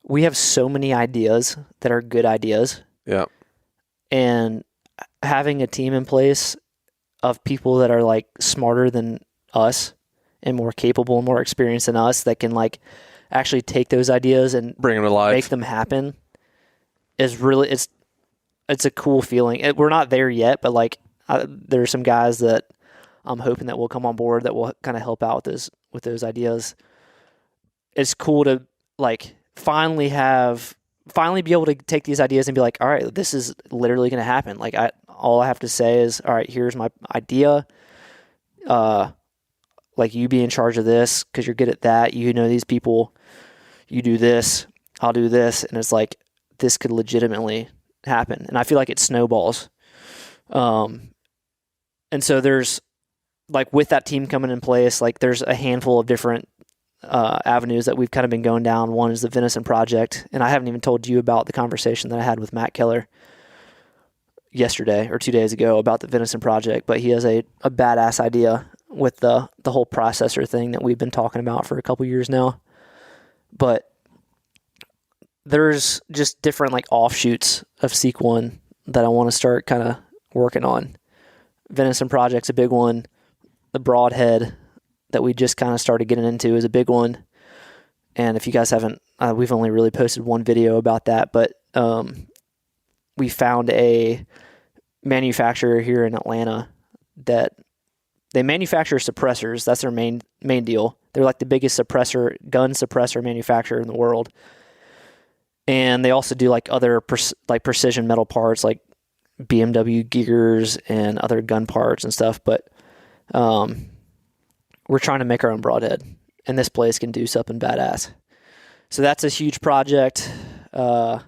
Speaker 1: we have so many ideas that are good ideas.
Speaker 2: Yeah.
Speaker 1: And having a team in place of people that are like smarter than us and more capable and more experienced than us that can like actually take those ideas and
Speaker 2: bring them to life,
Speaker 1: make them happen is really, it's a cool feeling. We're not there yet, but like there are some guys that I'm hoping that will come on board that will kind of help out with those ideas. It's cool to like finally be able to take these ideas and be like, all right, this is literally going to happen. Like all I have to say is, all right, here's my idea. Like you be in charge of this because you're good at that. You know these people. You do this. I'll do this. And it's like, this could legitimately happen. And I feel like it snowballs. And so there's like with that team coming in place, like there's a handful of different avenues that we've kind of been going down. One is the Venison Project. And I haven't even told you about the conversation that I had with Matt Keller yesterday or 2 days ago about the Venison Project, but he has a badass idea with the whole processor thing that we've been talking about for a couple years now. But there's just different like offshoots of Seek One that I want to start kind of working on. Venison Project's a big one. The Broadhead that we just kind of started getting into is a big one. And if you guys haven't, we've only really posted one video about that, but we found a manufacturer here in Atlanta that they manufacture suppressors. That's their main deal. They're like the biggest gun suppressor manufacturer in the world. And they also do like other precision metal parts, like BMW gears and other gun parts and stuff. But we're trying to make our own broadhead, and this place can do something badass. So that's a huge project. Got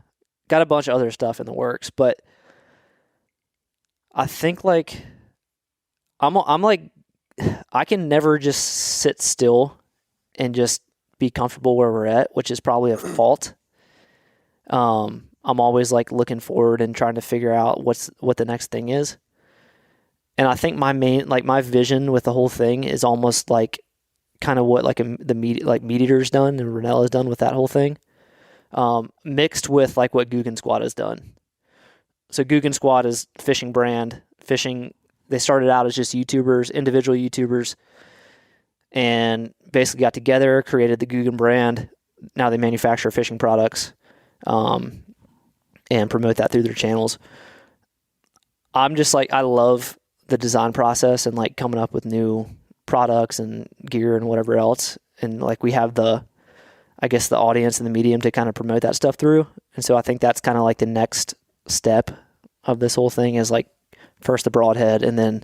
Speaker 1: a bunch of other stuff in the works, but I think like I'm like I can never just sit still and just be comfortable where we're at, which is probably a fault. I'm always like looking forward and trying to figure out what the next thing is. And I think my vision with the whole thing is almost like kind of what Meat Eater's done and Renella's done with that whole thing, mixed with like what Guggen Squad has done. So Guggen Squad is fishing brand. They started out as just individual YouTubers, and basically got together, created the Guggen brand. Now they manufacture fishing products, and promote that through their channels. I'm just like, I love the design process and like coming up with new products and gear and whatever else. And like we have the audience and the medium to kind of promote that stuff through. And so I think that's kind of like the next step of this whole thing is like first the broadhead, and then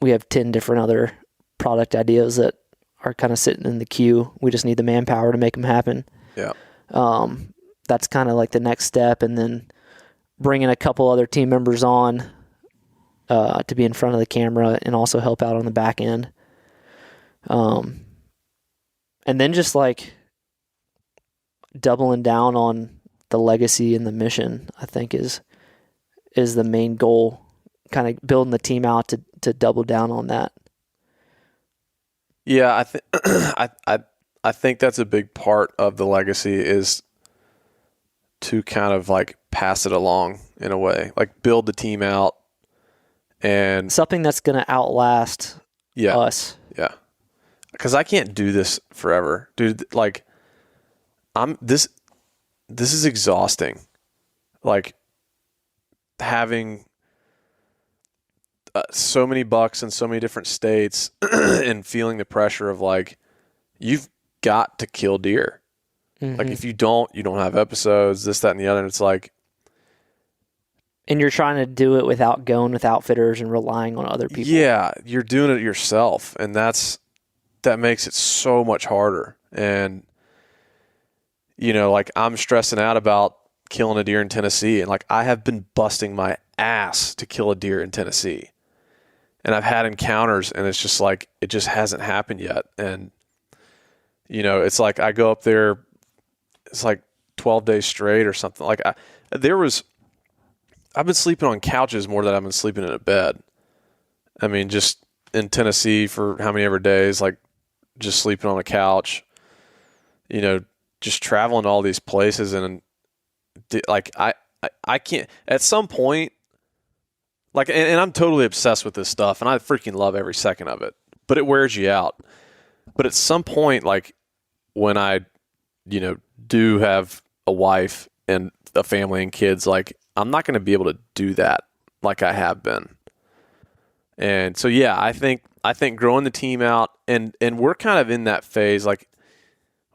Speaker 1: we have 10 different other product ideas that are kind of sitting in the queue. We just need the manpower to make them happen.
Speaker 2: Yeah.
Speaker 1: That's kind of like the next step, and then bringing a couple other team members on to be in front of the camera and also help out on the back end. And then just like doubling down on the legacy and the mission, I think is the main goal, kind of building the team out to double down on that.
Speaker 2: Yeah, I think that's a big part of the legacy is to kind of like pass it along in a way, like build the team out and
Speaker 1: something that's going to outlast us.
Speaker 2: Yeah. Cause I can't do this forever, dude. Like this is exhausting. Like having so many bucks in so many different states and feeling the pressure of like, you've got to kill deer. Mm-hmm. Like if you don't have episodes, this, that, and the other. And it's like,
Speaker 1: and you're trying to do it without going with outfitters and relying on other people.
Speaker 2: Yeah. You're doing it yourself. And that makes it so much harder. And, like I'm stressing out about killing a deer in Tennessee. And like, I have been busting my ass to kill a deer in Tennessee. And I've had encounters, and it's just like, it just hasn't happened yet. And, it's like I go up there, it's like 12 days straight or something. Like I've been sleeping on couches more than I've been sleeping in a bed. I mean, just in Tennessee for how many ever days, like just sleeping on a couch, just traveling to all these places. And like, I can't, at some point, like, and I'm totally obsessed with this stuff, and I freaking love every second of it, but it wears you out. But at some point, like when I, do have a wife and a family and kids, like I'm not going to be able to do that like I have been. And so, yeah, I think growing the team out, and we're kind of in that phase. Like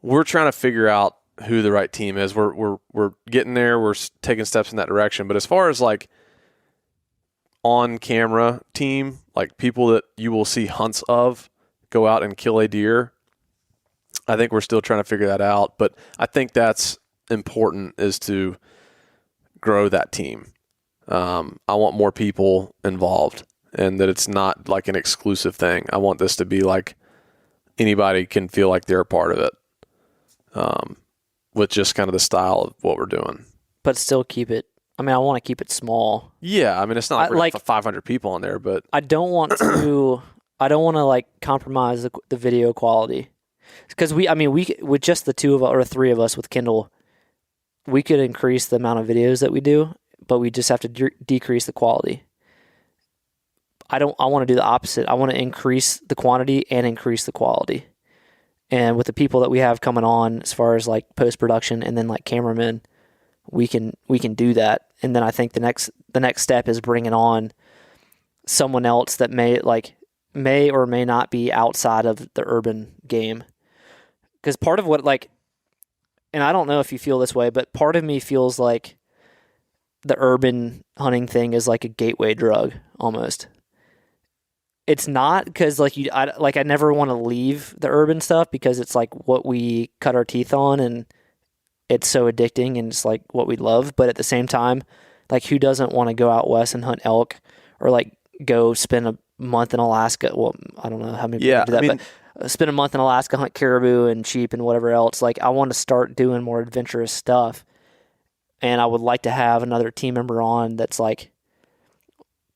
Speaker 2: we're trying to figure out who the right team is. We're getting there. We're taking steps in that direction. But as far as like on camera team, like people that you will see hunts of go out and kill a deer, I think we're still trying to figure that out. But I think that's important, is to grow that team. I want more people involved, and that it's not like an exclusive thing. I want this to be like anybody can feel like they're a part of it, with just kind of the style of what we're doing.
Speaker 1: But still keep it, I want to keep it small.
Speaker 2: Yeah, it's not like we're going to have 500 people on there, but
Speaker 1: I don't want to like compromise the video quality. Because we with just the two of us or three of us with Kindle, we could increase the amount of videos that we do, but we just have to decrease the quality. I want to do the opposite. I want to increase the quantity and increase the quality. And with the people that we have coming on, as far as like post-production and then like cameramen, we can do that. And then I think the next step is bringing on someone else that may or may not be outside of the urban game. Because part of what, like, and I don't know if you feel this way, but part of me feels like the urban hunting thing is like a gateway drug almost. It's not, because like I never want to leave the urban stuff because it's like what we cut our teeth on and it's so addicting and it's like what we love. But at the same time, like, who doesn't want to go out west and hunt elk, or like go spend a month in Alaska? Well, I don't know how many people do that, but spend a month in Alaska, hunt caribou and sheep and whatever else. Like, I want to start doing more adventurous stuff, and I would like to have another team member on that's like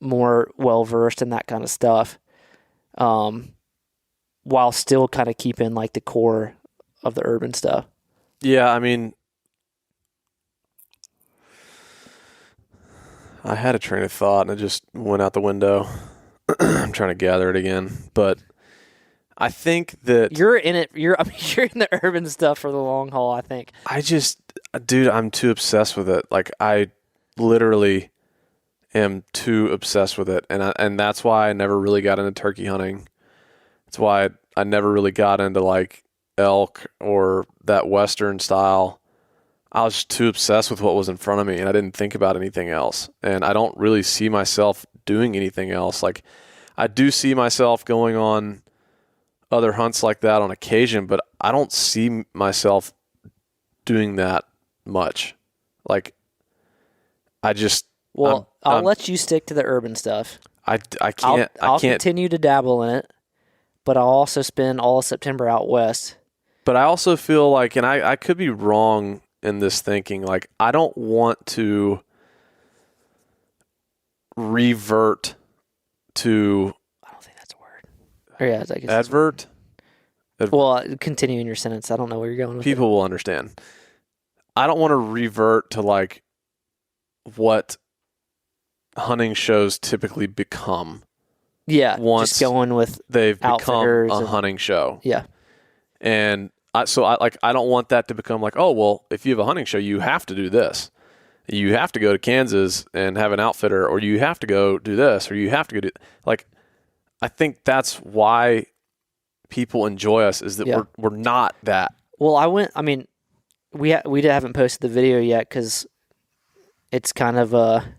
Speaker 1: more well versed in that kind of stuff, while still kind of keeping like the core of the urban stuff.
Speaker 2: Yeah, I mean, I had a train of thought and it just went out the window. I'm trying to gather it again, but I think that
Speaker 1: You're in it. You're in the urban stuff for the long haul, I think.
Speaker 2: Dude, I'm too obsessed with it. Like, I literally am too obsessed with it, and that's why I never really got into turkey hunting. That's why I never really got into like elk or that Western style. I was just too obsessed with what was in front of me, and I didn't think about anything else. And I don't really see myself doing anything else. Like, I do see myself going on other hunts like that on occasion, but I don't see myself doing that much. Like, I just...
Speaker 1: Well, I'll let you stick to the urban stuff.
Speaker 2: I can't...
Speaker 1: I'll continue to dabble in it, but I'll also spend all of September out west.
Speaker 2: But I also feel like, and I could be wrong in this thinking, like, I don't want to revert to...
Speaker 1: I don't think that's a word. Or yeah, I guess
Speaker 2: Advert?
Speaker 1: Well, continue in your sentence. I don't know where you're going with
Speaker 2: People will understand. I don't want to revert to like what hunting shows typically become.
Speaker 1: Yeah,
Speaker 2: once
Speaker 1: just going with
Speaker 2: they've become a
Speaker 1: and
Speaker 2: hunting show.
Speaker 1: Yeah.
Speaker 2: And I don't want that to become like, oh, well, if you have a hunting show, you have to do this. You have to go to Kansas and have an outfitter, or you have to go do this, or you have to go do... Like, I think that's why people enjoy us, is that we're not that.
Speaker 1: Well, we haven't posted the video yet because it's kind of a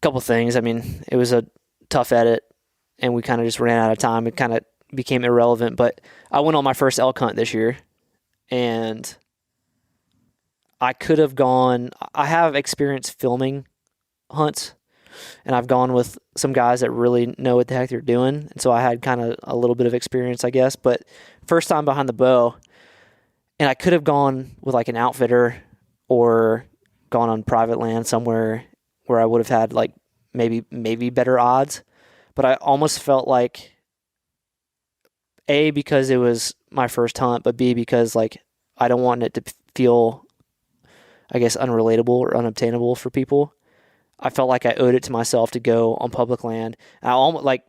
Speaker 1: couple things. I mean, it was a tough edit, and we kind of just ran out of time. It kind of became irrelevant, but I went on my first elk hunt this year, and I could have gone... I have experience filming hunts, and I've gone with some guys that really know what the heck they're doing, and so I had kind of a little bit of experience, I guess, but first time behind the bow, and I could have gone with like an outfitter or gone on private land somewhere where I would have had like maybe better odds, but I almost felt like, A, because it was my first hunt, but B, because like I don't want it to feel, I guess, unrelatable or unobtainable for people. I felt like I owed it to myself to go on public land. And I almost, like,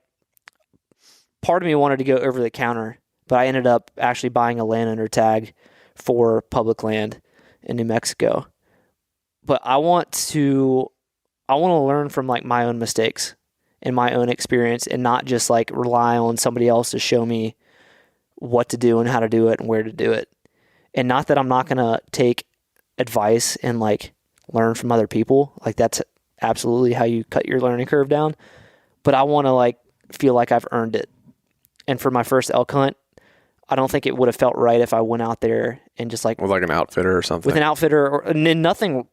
Speaker 1: part of me wanted to go over the counter, but I ended up actually buying a landowner tag for public land in New Mexico. But I want to learn from like my own mistakes and my own experience, and not just like rely on somebody else to show me what to do and how to do it and where to do it. And not that I'm not going to take advice and like learn from other people. Like, that's absolutely how you cut your learning curve down. But I want to like feel like I've earned it. And for my first elk hunt, I don't think it would have felt right if I went out there and just like...
Speaker 2: With like an outfitter or something.
Speaker 1: With an outfitter, and nothing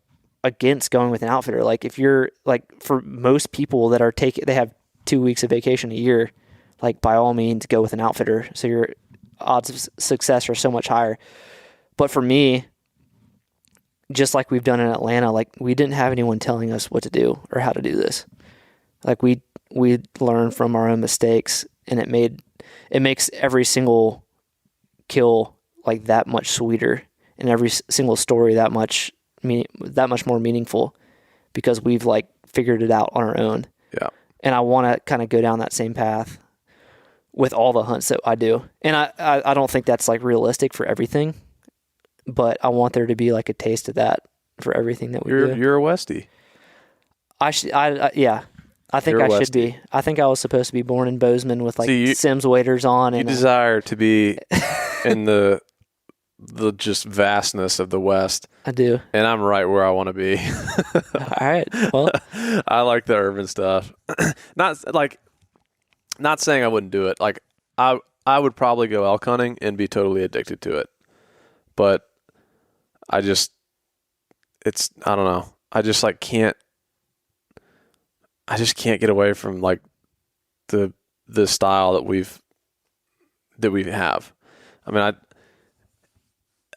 Speaker 1: against going with an outfitter. Like, if you're like, for most people that are they have 2 weeks of vacation a year, like, by all means go with an outfitter. So your odds of success are so much higher. But for me, just like we've done in Atlanta, like, we didn't have anyone telling us what to do or how to do this. Like, we learned from our own mistakes, and it makes every single kill like that much sweeter, and every single story that much more meaningful, because we've like figured it out on our own.
Speaker 2: Yeah.
Speaker 1: And I want to kind of go down that same path with all the hunts that I do. And I don't think that's like realistic for everything, but I want there to be like a taste of that for everything that we do.
Speaker 2: You're a Westie.
Speaker 1: Yeah. I think
Speaker 2: You're
Speaker 1: I
Speaker 2: a
Speaker 1: should be. I think I was supposed to be born in Bozeman with like
Speaker 2: See,
Speaker 1: Sims waders on,
Speaker 2: You
Speaker 1: and
Speaker 2: desire to be in the just vastness of the West,
Speaker 1: I do.
Speaker 2: and I'm right where I want to be.
Speaker 1: All right. Well,
Speaker 2: I like the urban stuff. Not saying I wouldn't do it. Like I would probably go elk hunting and be totally addicted to it. But I don't know. I just can't get away from like the style that we have. I mean,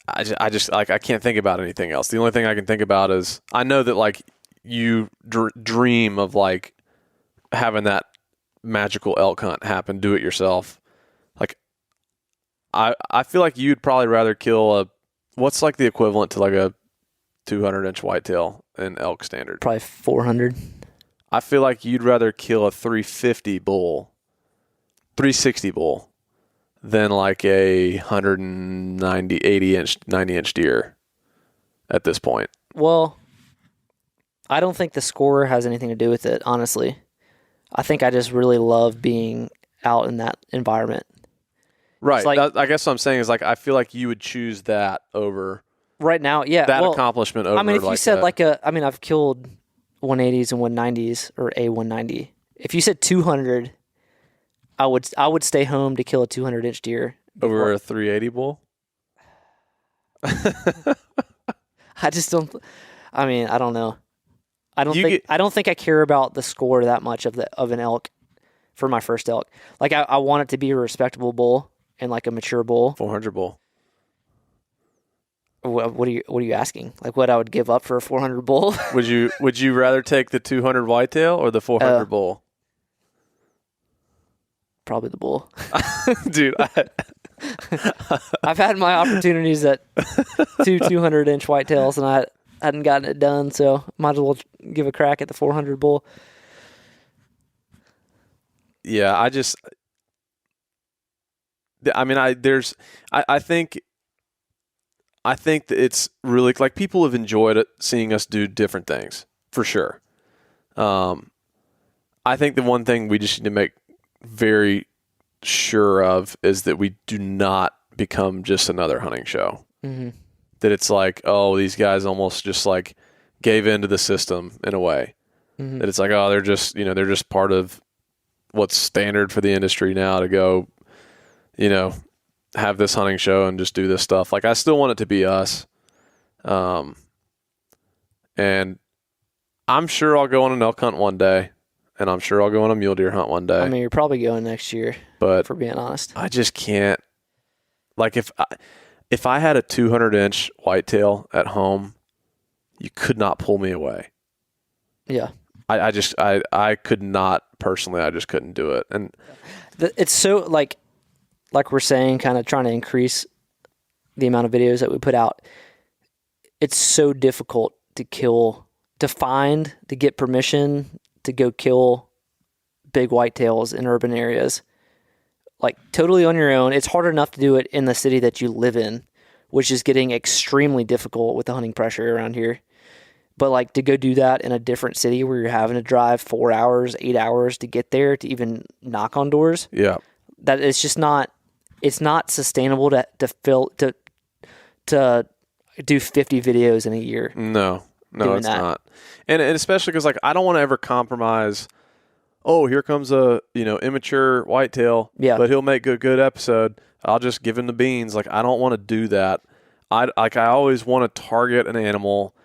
Speaker 2: I just like I can't think about anything else. The only thing I can think about is I know that like you dream of like having that magical elk hunt happen, do it yourself. Like I feel like you'd probably rather kill what's like the equivalent to like a 200-inch whitetail in elk standard.
Speaker 1: probably 400.
Speaker 2: I feel like you'd rather kill a 350 bull, 360 bull than like a 190, 90-inch deer at this point.
Speaker 1: Well, I don't think the score has anything to do with it, honestly. I think I just really love being out in that environment.
Speaker 2: Right.
Speaker 1: Like,
Speaker 2: I guess what I'm saying is like I feel like you would choose that over
Speaker 1: right now, yeah.
Speaker 2: that
Speaker 1: well,
Speaker 2: accomplishment over.
Speaker 1: I mean, if you said
Speaker 2: that.
Speaker 1: I've killed 180s and 190s or a 190. If you said 200, I would stay home to kill a 200-inch deer
Speaker 2: over a 380 bull.
Speaker 1: I just don't. I mean, I don't know. I don't think I care about the score that much of an elk for my first elk. Like I want it to be a respectable bull and like a mature bull.
Speaker 2: 400 bull.
Speaker 1: What are you asking? Like what I would give up for a 400 bull?
Speaker 2: Would you rather take the 200 whitetail or the 400 bull?
Speaker 1: Probably the bull.
Speaker 2: Dude,
Speaker 1: I've had my opportunities at 200-inch whitetails and I hadn't gotten it done, so might as well give a crack at the 400 bull.
Speaker 2: Yeah, I think that it's really like people have enjoyed it, seeing us do different things for sure. I think the one thing we just need to make very sure of is that we do not become just another hunting show.
Speaker 1: Mm-hmm.
Speaker 2: That it's like, oh, these guys almost just like gave into the system in a way.
Speaker 1: Mm-hmm.
Speaker 2: That it's like, oh, they're just part of what's standard for the industry now to go, have this hunting show and just do this stuff. Like I still want it to be us. And I'm sure I'll go on an elk hunt one day, and I'm sure I'll go on a mule deer hunt one day.
Speaker 1: I mean, you're probably going next year,
Speaker 2: but
Speaker 1: for being honest.
Speaker 2: I just can't. Like if I had a 200-inch whitetail at home, you could not pull me away.
Speaker 1: Yeah.
Speaker 2: I could not personally. I just couldn't do it. And
Speaker 1: it's so like we're saying, kind of trying to increase the amount of videos that we put out. It's so difficult to get permission to go kill big whitetails in urban areas. Like totally on your own. It's hard enough to do it in the city that you live in, which is getting extremely difficult with the hunting pressure around here. But like to go do that in a different city where you're having to drive 4 hours, 8 hours to get there to even knock on doors.
Speaker 2: Yeah.
Speaker 1: That it's just not, it's not sustainable to do 50 videos in a year.
Speaker 2: No, it's not. And especially because like I don't want to ever compromise. Oh, here comes a immature whitetail.
Speaker 1: Yeah.
Speaker 2: But he'll make a good episode. I'll just give him the beans. Like I don't want to do that. I always want to target an animal,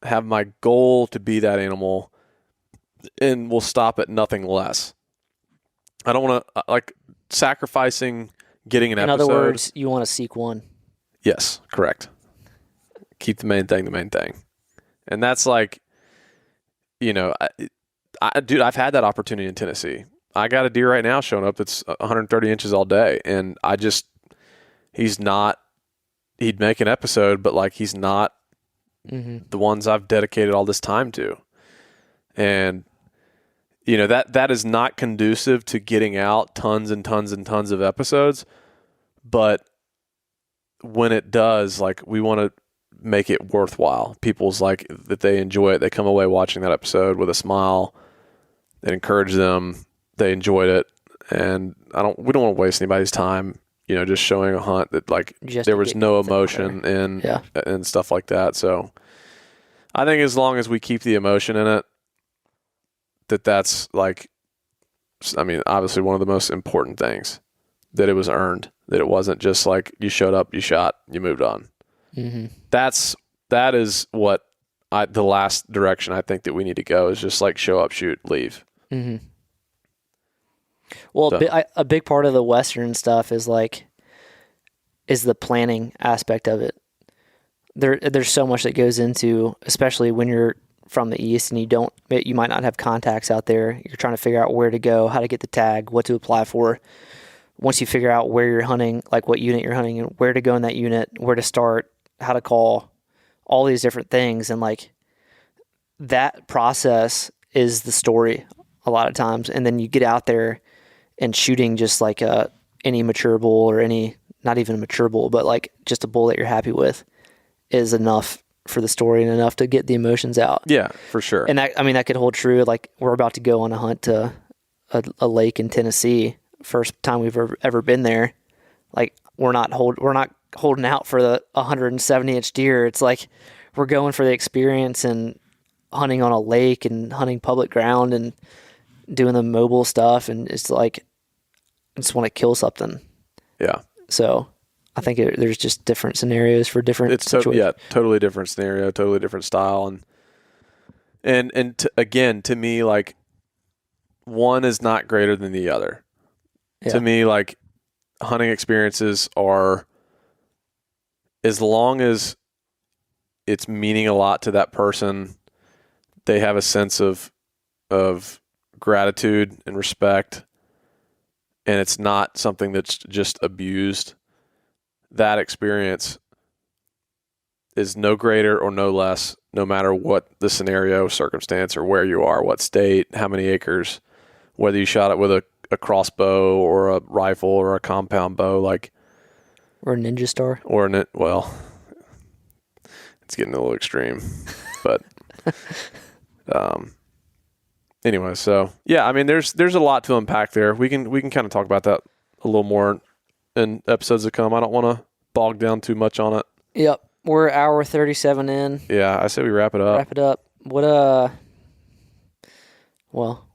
Speaker 2: have my goal to be that animal, and we'll stop at nothing less. I don't want to like sacrificing getting an episode.
Speaker 1: In other words, you want to seek one.
Speaker 2: Yes, correct. Keep the main thing. And that's like, dude, I've had that opportunity in Tennessee. I got a deer right now showing up that's 130 inches all day. And he'd make an episode, but like he's not the ones I've dedicated all this time to. And, that is not conducive to getting out tons and tons and tons of episodes. But when it does, like we want to make it worthwhile. People's like that they enjoy it. They come away watching that episode with a smile, It encouraged them. They enjoyed it, and we don't want to waste anybody's time. Just showing a hunt that like
Speaker 1: Just
Speaker 2: there
Speaker 1: to
Speaker 2: was
Speaker 1: get
Speaker 2: no
Speaker 1: something
Speaker 2: emotion in
Speaker 1: Yeah.
Speaker 2: and stuff like that. So I think as long as we keep the emotion in it, that's like, I mean, obviously one of the most important things, that it was earned, that it wasn't just like you showed up, you shot, you moved on.
Speaker 1: Mm-hmm.
Speaker 2: That is what the last direction I think that we need to go is just like show up, shoot, leave.
Speaker 1: Mm-hmm. Well,
Speaker 2: So-
Speaker 1: a big part of the Western stuff is the planning aspect of it. There's so much that goes into, especially when you're from the East and you might not have contacts out there. You're trying to figure out where to go, how to get the tag, what to apply for. Once you figure out where you're hunting, like what unit you're hunting and where to go in that unit, where to start, how to call, all these different things. And like that process is the story a lot of times. And then you get out there and shooting just like any mature bull or not even a mature bull, but like just a bull that you're happy with is enough for the story and enough to get the emotions out.
Speaker 2: Yeah, for sure.
Speaker 1: And that could hold true. Like we're about to go on a hunt to a lake in Tennessee. First time we've ever been there. Like we're not holding out for the 170-inch deer. It's like we're going for the experience and hunting on a lake and hunting public ground and doing the mobile stuff. And it's like, I just want to kill something.
Speaker 2: Yeah.
Speaker 1: So I think there's just different scenarios for different situations.
Speaker 2: Totally different scenario, totally different style. Again, to me, like one is not greater than the other.
Speaker 1: Yeah.
Speaker 2: To me, like hunting experiences are, as long as it's meaning a lot to that person, they have a sense of gratitude and respect, and it's not something that's just abused, that experience is no greater or no less, no matter what the scenario, circumstance, or where you are, what state, how many acres, whether you shot it with a crossbow or a rifle or a compound bow, like,
Speaker 1: Or a Ninja Star.
Speaker 2: well, it's getting a little extreme, but anyway, so yeah, I mean, there's a lot to unpack there. We can kind of talk about that a little more in episodes to come. I don't want to bog down too much on it.
Speaker 1: Yep. We're hour 37 in.
Speaker 2: Yeah, I say we wrap it up.
Speaker 1: Wrap it up. Well,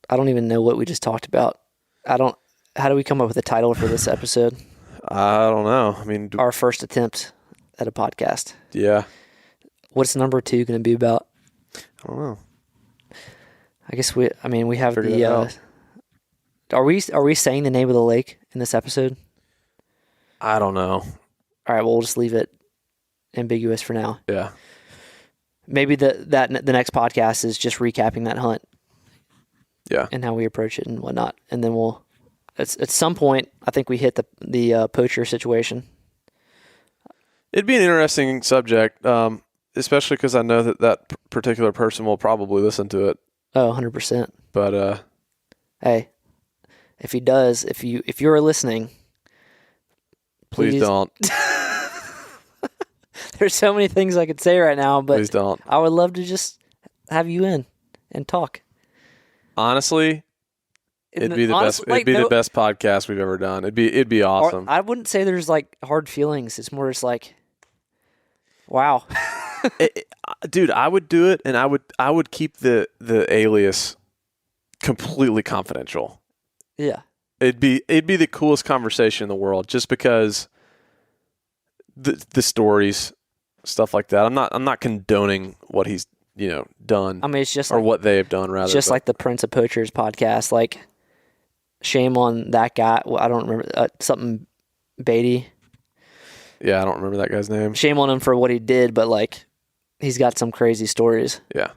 Speaker 1: I don't even know what we just talked about. How do we come up with a title for this episode?
Speaker 2: I don't know. I mean,
Speaker 1: Our first attempt at a podcast.
Speaker 2: yeah,
Speaker 1: What's number 2 going to be about?
Speaker 2: I don't know.
Speaker 1: I guess we have
Speaker 2: Figure
Speaker 1: the,
Speaker 2: that out.
Speaker 1: are we saying the name of the lake in this episode?
Speaker 2: I don't know.
Speaker 1: All right, well, we'll just leave it ambiguous for now.
Speaker 2: Yeah.
Speaker 1: Maybe the next podcast is just recapping that hunt.
Speaker 2: Yeah.
Speaker 1: And how we approach it and whatnot. And then at some point, I think we hit the poacher situation.
Speaker 2: It'd be an interesting subject, especially because I know that particular person will probably listen to it.
Speaker 1: Oh, 100%.
Speaker 2: But
Speaker 1: Hey, if he does, if you're listening,
Speaker 2: please don't.
Speaker 1: There's so many things I could say right now, but
Speaker 2: Please don't.
Speaker 1: I would love to just have you in and talk.
Speaker 2: Honestly, it'd be the best. It'd be the best podcast we've ever done. It'd be awesome.
Speaker 1: I wouldn't say there's like hard feelings. It's more just like, wow.
Speaker 2: Dude, I would do it, and I would keep the alias completely confidential.
Speaker 1: Yeah.
Speaker 2: It'd be the coolest conversation in the world, just because the stories, stuff like that. I'm not condoning what he's done.
Speaker 1: I mean, it's just
Speaker 2: or
Speaker 1: like,
Speaker 2: what they have done, rather.
Speaker 1: just like the Prince of Poachers podcast. Like, shame on that guy. Well, I don't remember something Beatty.
Speaker 2: Yeah, I don't remember that guy's name.
Speaker 1: Shame on him for what he did, but like, he's got some crazy stories
Speaker 2: Yeah.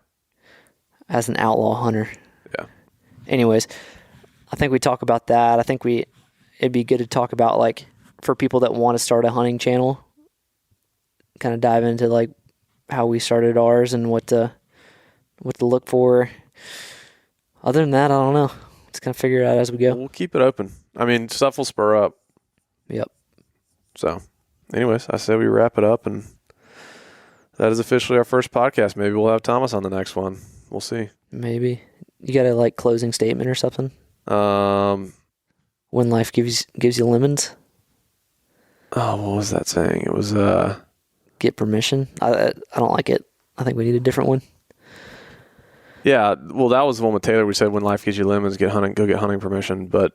Speaker 1: as an outlaw hunter.
Speaker 2: Yeah.
Speaker 1: Anyways, I think we talk about that. I think it'd be good to talk about, like, for people that want to start a hunting channel, kind of dive into like how we started ours and what to look for. Other than that, I don't know. Just kind of figure it out as we go.
Speaker 2: We'll keep it open. I mean, stuff will spur up.
Speaker 1: Yep.
Speaker 2: So, anyways, I say we wrap it up, and that is officially our first podcast. Maybe we'll have Thomas on the next one. We'll see.
Speaker 1: Maybe. You got a like closing statement or something? When life gives you lemons,
Speaker 2: what was that saying? It was
Speaker 1: get permission. I don't like it. I think we need a different one.
Speaker 2: yeah. Well, that was the one with Taylor. We said when life gives you lemons, go get hunting permission. But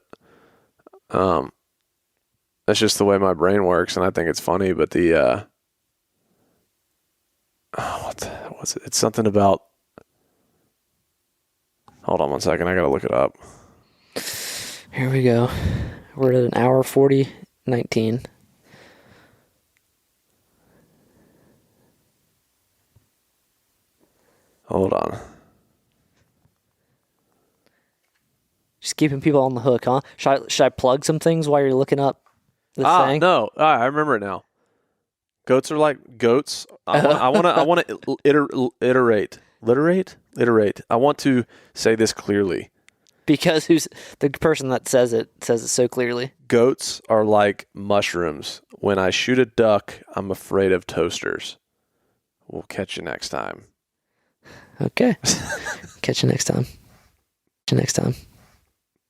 Speaker 2: that's just the way my brain works, and I think it's funny. But the what's it? It's something about. Hold on one second. I gotta look it up.
Speaker 1: Here we go. We're at an hour 40:19.
Speaker 2: Hold on.
Speaker 1: Just keeping people on the hook, huh? Should I plug some things while you're looking up this thing?
Speaker 2: No. I remember it now. Goats are like goats. I want to iterate. I want to say this clearly.
Speaker 1: Because who's the person that says it so clearly?
Speaker 2: Goats are like mushrooms. When I shoot a duck, I'm afraid of toasters. We'll catch you next time.
Speaker 1: Okay. Catch you next time. Catch you next time.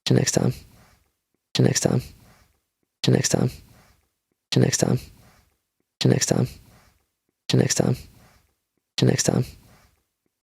Speaker 1: Catch you next time. Catch you next time. Catch you next time. Catch you next time. Catch you next time. Catch you next time. Catch you next time.